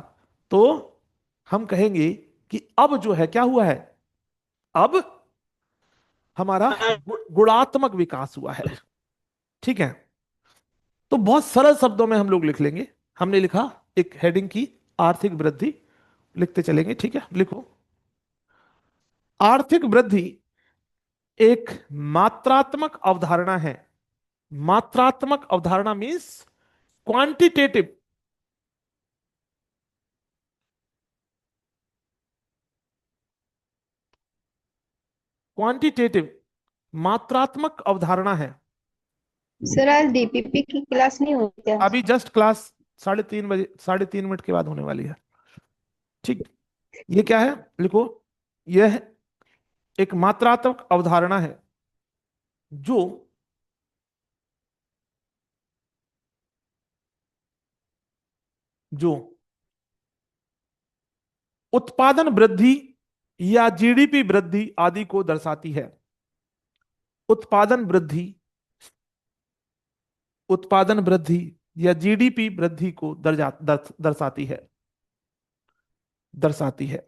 तो हम कहेंगे कि अब जो है क्या हुआ है? अब हमारा गुणात्मक विकास हुआ है। ठीक है? तो बहुत सरल शब्दों में हम लोग लिख लेंगे। हमने लिखा एक हेडिंग की, आर्थिक वृद्धि, लिखते चलेंगे। ठीक है, लिखो। आर्थिक वृद्धि एक मात्रात्मक अवधारणा है। मात्रात्मक अवधारणा मीन्स क्वांटिटेटिव, क्वांटिटेटिव मात्रात्मक अवधारणा है। सर आज डीपीपी की क्लास नहीं हुई क्या? अभी जस्ट क्लास 3:30 बजे, 3:30 मिनट के बाद होने वाली है। ठीक, ये क्या है? लिखो, यह एक मात्रात्मक अवधारणा है जो जो उत्पादन वृद्धि या जीडीपी वृद्धि आदि को दर्शाती है। उत्पादन वृद्धि, उत्पादन वृद्धि या जीडीपी वृद्धि को दर्शाती है, दर्शाती है।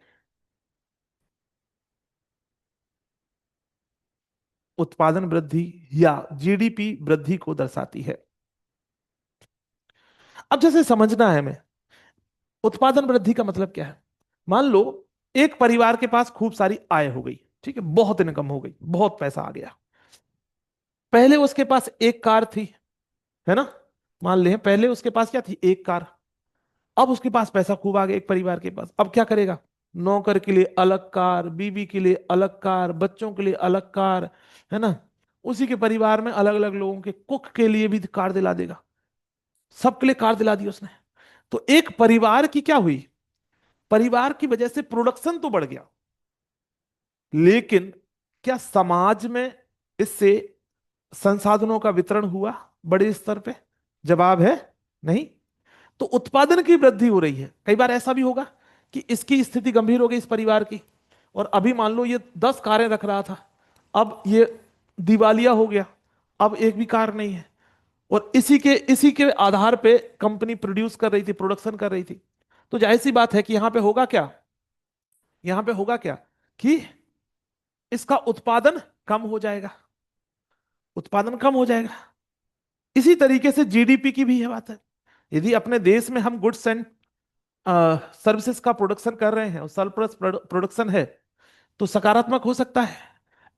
उत्पादन वृद्धि या जीडीपी वृद्धि को दर्शाती है। अब जैसे समझना है हमें, उत्पादन वृद्धि का मतलब क्या है? मान लो एक परिवार के पास खूब सारी आय हो गई, ठीक है, बहुत इनकम हो गई, बहुत पैसा आ गया। पहले उसके पास एक कार थी, है ना? मान ले पहले उसके पास क्या थी? एक कार। अब उसके पास पैसा खूब आ गया एक परिवार के पास। अब क्या करेगा? नौकर के लिए अलग कार, बीवी के लिए अलग कार, बच्चों के लिए अलग कार, है ना? उसी के परिवार में अलग अलग लोगों के, कुक के लिए भी कार दिला देगा, सबके लिए कार दिला दी उसने। तो एक परिवार की क्या हुई? परिवार की वजह से प्रोडक्शन तो बढ़ गया, लेकिन क्या समाज में इससे संसाधनों का वितरण हुआ बड़े स्तर पे? जवाब है नहीं। तो उत्पादन की वृद्धि हो रही है। कई बार ऐसा भी होगा कि इसकी स्थिति गंभीर हो गई इस परिवार की, और अभी मान लो ये 10 कारें रख रहा था, अब ये दिवालिया हो गया, अब एक भी कार नहीं है, और इसी के आधार पे कंपनी प्रोड्यूस कर रही थी, प्रोडक्शन कर रही थी। तो जाहिर सी बात है कि यहां पे होगा क्या, यहां पे होगा क्या कि इसका उत्पादन कम हो जाएगा, उत्पादन कम हो जाएगा। इसी तरीके से जीडीपी की भी यह बात है। यदि अपने देश में हम गुड्स एंड सर्विसेज का प्रोडक्शन कर रहे हैं और सरप्लस प्रोडक्शन है, तो सकारात्मक हो सकता है।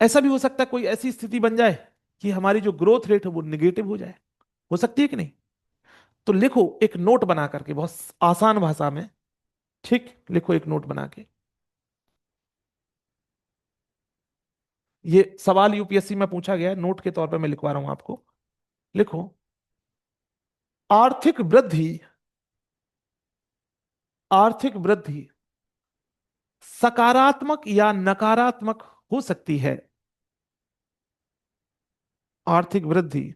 ऐसा भी हो सकता है कोई ऐसी स्थिति बन जाए कि हमारी जो ग्रोथ रेट है वो निगेटिव हो जाए, हो सकती है कि नहीं। तो लिखो एक नोट बना करके, बहुत आसान भाषा में, ठीक, लिखो एक नोट बना के। ये सवाल यूपीएससी में पूछा गया है, नोट के तौर पे मैं लिखवा रहा हूं आपको। लिखो, आर्थिक वृद्धि, आर्थिक वृद्धि सकारात्मक या नकारात्मक हो सकती है। आर्थिक वृद्धि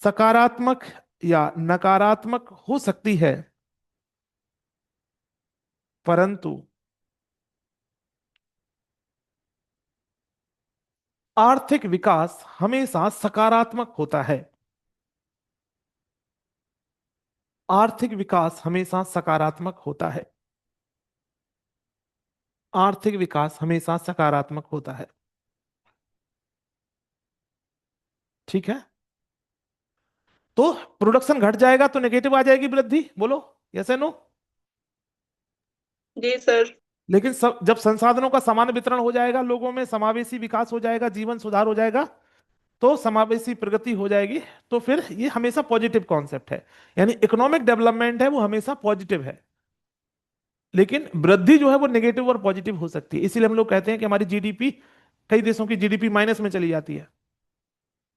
सकारात्मक या नकारात्मक हो सकती है, परंतु आर्थिक विकास हमेशा सकारात्मक होता है। आर्थिक विकास हमेशा सकारात्मक होता है। आर्थिक विकास हमेशा सकारात्मक होता है। ठीक है, तो प्रोडक्शन घट जाएगा तो नेगेटिव आ जाएगी वृद्धि, बोलो यस या नो। जी सर। लेकिन जब संसाधनों का समान वितरण हो जाएगा, लोगों में समावेशी विकास हो जाएगा, जीवन सुधार हो जाएगा, तो समावेशी प्रगति हो जाएगी, तो फिर ये हमेशा पॉजिटिव कॉन्सेप्ट है। यानी इकोनॉमिक डेवलपमेंट है वो हमेशा पॉजिटिव है। लेकिन वृद्धि जो है वो नेगेटिव और पॉजिटिव हो सकती है। इसीलिए हम लोग कहते हैं कि हमारी जीडीपी, कई देशों की जीडीपी माइनस में चली जाती है,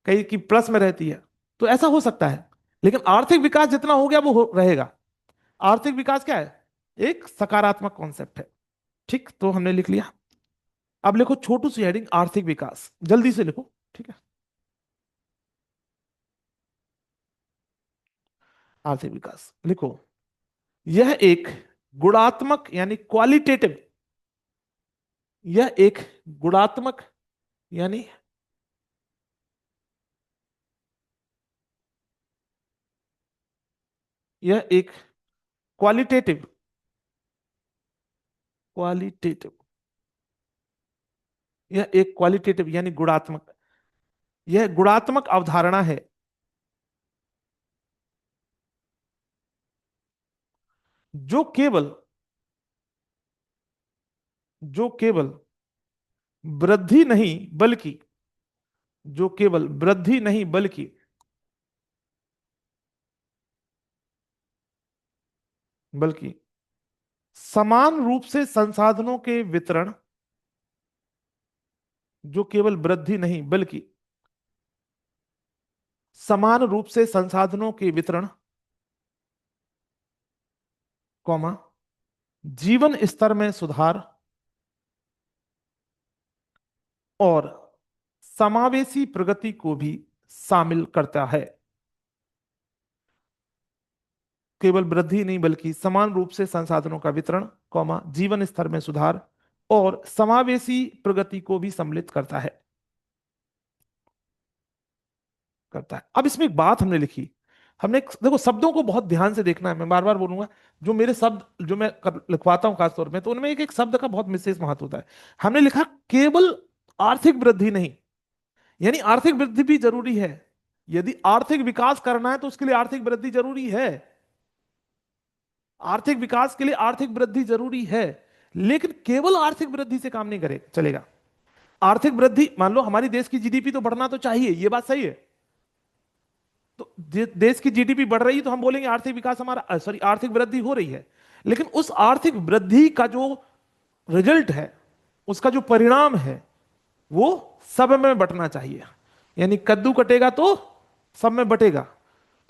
कई की प्लस में रहती है। तो ऐसा हो सकता है, लेकिन आर्थिक विकास जितना हो गया वो रहेगा। आर्थिक विकास क्या है, एक सकारात्मक कॉन्सेप्ट है। ठीक, तो हमने लिख लिया। अब लिखो छोटू सी हेडिंग, आर्थिक विकास, जल्दी से लिखो, ठीक है। आर्थिक विकास लिखो, यह एक गुणात्मक यानी क्वालिटेटिव, यह एक गुणात्मक यानी यह एक क्वालिटेटिव, क्वालिटेटिव, यह एक क्वालिटेटिव यानी गुणात्मक, यह गुणात्मक अवधारणा है जो केवल, जो केवल वृद्धि नहीं बल्कि, जो केवल वृद्धि नहीं बल्कि बल्कि समान रूप से संसाधनों के वितरण, जो केवल वृद्धि नहीं बल्कि समान रूप से संसाधनों के वितरण, कौमा, जीवन स्तर में सुधार और समावेशी प्रगति को भी शामिल करता है। केवल वृद्धि नहीं बल्कि समान रूप से संसाधनों का वितरण, कौमा, जीवन स्तर में सुधार और समावेशी प्रगति को भी सम्मिलित करता है, करता है। अब इसमें एक बात हमने लिखी, हमने देखो शब्दों को बहुत ध्यान से देखना है, मैं बार बार बोलूंगा। जो मेरे शब्द जो मैं लिखवाता हूं खासतौर में, तो उनमें एक एक शब्द का बहुत विशेष महत्व होता है। हमने लिखा केवल आर्थिक वृद्धि नहीं, यानी आर्थिक वृद्धि भी जरूरी है। यदि आर्थिक विकास करना है तो उसके लिए आर्थिक वृद्धि जरूरी है, आर्थिक विकास के लिए आर्थिक वृद्धि जरूरी है। लेकिन केवल आर्थिक वृद्धि से काम नहीं करे चलेगा। आर्थिक वृद्धि, मान लो हमारी देश की जीडीपी तो बढ़ना तो चाहिए, ये बात सही है। तो देश की जीडीपी बढ़ रही है तो हम बोलेंगे आर्थिक विकास हमारा, सॉरी, आर्थिक वृद्धि हो रही है। लेकिन उस आर्थिक वृद्धि का जो रिजल्ट है, उसका जो परिणाम है, वो सब में बंटना चाहिए। यानी कद्दू कटेगा तो सब में बटेगा,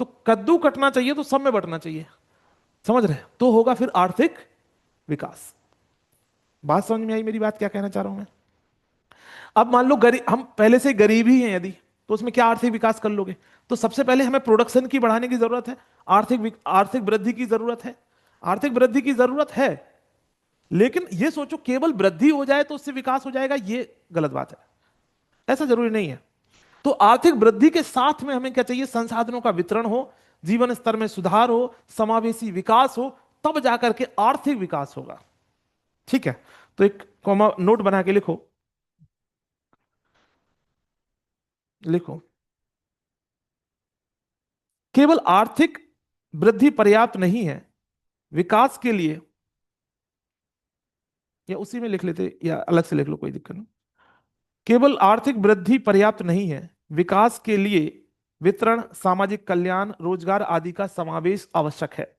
तो कद्दू कटना चाहिए तो सब में बंटना चाहिए, समझ रहे, तो होगा फिर आर्थिक विकास। बात समझ में आई मेरी बात, क्या कहना चाह रहा हूं मैं। अब मान लो गरीब, हम पहले से गरीब ही हैं यदि, तो उसमें क्या आर्थिक विकास कर लोगे। तो सबसे पहले हमें प्रोडक्शन की बढ़ाने की जरूरत है, आर्थिक आर्थिक वृद्धि की जरूरत है, आर्थिक वृद्धि की जरूरत है। लेकिन ये सोचो केवल वृद्धि हो जाए तो उससे विकास हो जाएगा, ये गलत बात है। ऐसा जरूरी नहीं है। तो आर्थिक वृद्धि के साथ में हमें क्या चाहिए? संसाधनों का वितरण हो, जीवन स्तर में सुधार हो, समावेशी विकास हो, तब जाकर के आर्थिक विकास होगा। ठीक है, तो एक कॉमा नोट बना के लिखो, लिखो, केवल आर्थिक वृद्धि पर्याप्त नहीं है विकास के लिए, या उसी में लिख लेते या अलग से लिख लो, कोई दिक्कत नहीं। केवल आर्थिक वृद्धि पर्याप्त नहीं है, विकास के लिए वितरण, सामाजिक कल्याण, रोजगार आदि का समावेश आवश्यक है।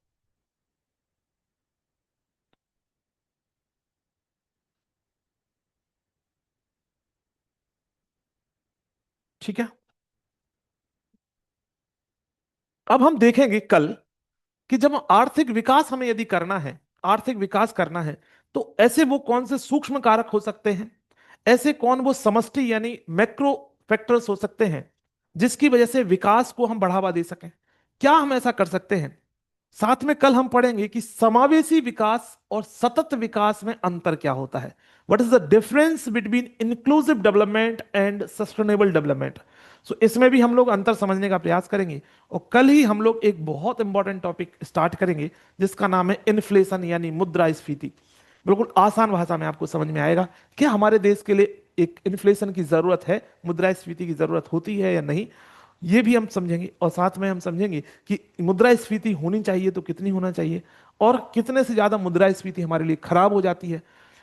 ठीक है, अब हम देखेंगे कल कि जब आर्थिक विकास हमें यदि करना है, आर्थिक विकास करना है, तो ऐसे वो कौन से सूक्ष्म कारक हो सकते हैं, ऐसे कौन वो समष्टि यानी मैक्रो फैक्टर्स हो सकते हैं जिसकी वजह से विकास को हम बढ़ावा दे सकें। क्या हम ऐसा कर सकते हैं? साथ में कल हम पढ़ेंगे कि समावेशी विकास और सतत विकास में अंतर क्या होता है। What is the difference between inclusive development and sustainable development. So इसमें भी हम लोग अंतर समझने का प्रयास करेंगे। और कल ही हम लोग एक बहुत इंपॉर्टेंट टॉपिक स्टार्ट करेंगे जिसका नाम है इन्फ्लेशन यानी मुद्रास्फीति। बिल्कुल आसान भाषा में आपको समझ में आएगा कि हमारे देश के लिए एक इन्फ्लेशन की जरूरत है, मुद्रास्फीति की जरूरत होती है या नहीं, ये भी हम समझेंगे। और साथ में हम समझेंगे कि मुद्रास्फीति होनी चाहिए तो कितनी होना चाहिए, और कितने से ज्यादा मुद्रास्फीति हमारे लिए खराब हो जाती है,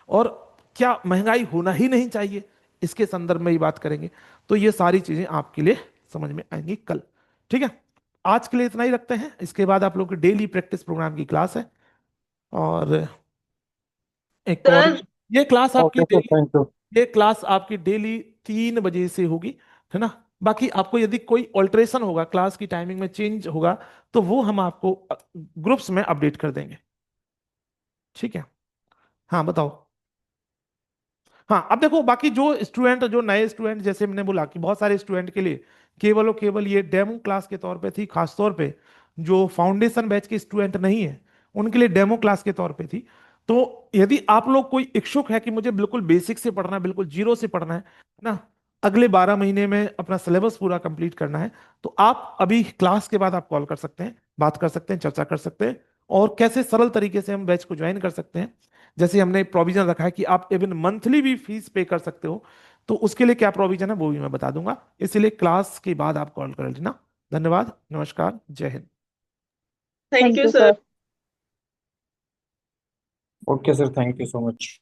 और क्या महंगाई होना ही नहीं चाहिए, इसके संदर्भ में ही बात करेंगे। तो ये सारी चीजें आपके लिए समझ में आएंगी कल। ठीक है, आज के लिए इतना ही रखते हैं। इसके बाद आप लोग की डेली प्रैक्टिस प्रोग्राम की क्लास है, और एक और सर ये क्लास आपकी okay sir, daily, thank you. ये क्लास आपकी डेली 3 बजे से होगी, है ना। बाकी आपको यदि कोई ऑल्टरेशन होगा, क्लास की टाइमिंग में चेंज होगा, तो वो हम आपको ग्रुप्स में अपडेट कर देंगे। ठीक है, हाँ बताओ। हाँ, अब देखो बाकी जो स्टूडेंट, जो नए स्टूडेंट, जैसे मैंने बोला कि बहुत सारे स्टूडेंट के लिए केवल और केवल ये डेमो क्लास के तौर पे थी, खास तौर पे जो फाउंडेशन बैच के स्टूडेंट नहीं है उनके लिए डेमो क्लास के तौर पे थी। तो यदि आप लोग कोई इच्छुक है कि मुझे बिल्कुल बेसिक से पढ़ना है, बिल्कुल जीरो से पढ़ना है ना, अगले 12 महीने में अपना सिलेबस पूरा कंप्लीट करना है, तो आप अभी क्लास के बाद आप कॉल कर सकते हैं, बात कर सकते हैं, चर्चा कर सकते हैं, और कैसे सरल तरीके से हम बैच को ज्वाइन कर सकते हैं। जैसे हमने प्रोविजन रखा है कि आप इवन मंथली भी फीस पे कर सकते हो, तो उसके लिए क्या प्रोविजन है वो भी मैं बता दूंगा। इसलिए क्लास के बाद आप कॉल कर लेना। धन्यवाद, नमस्कार, जय Hind. Thank you sir. Sir. Okay sir, thank you so much.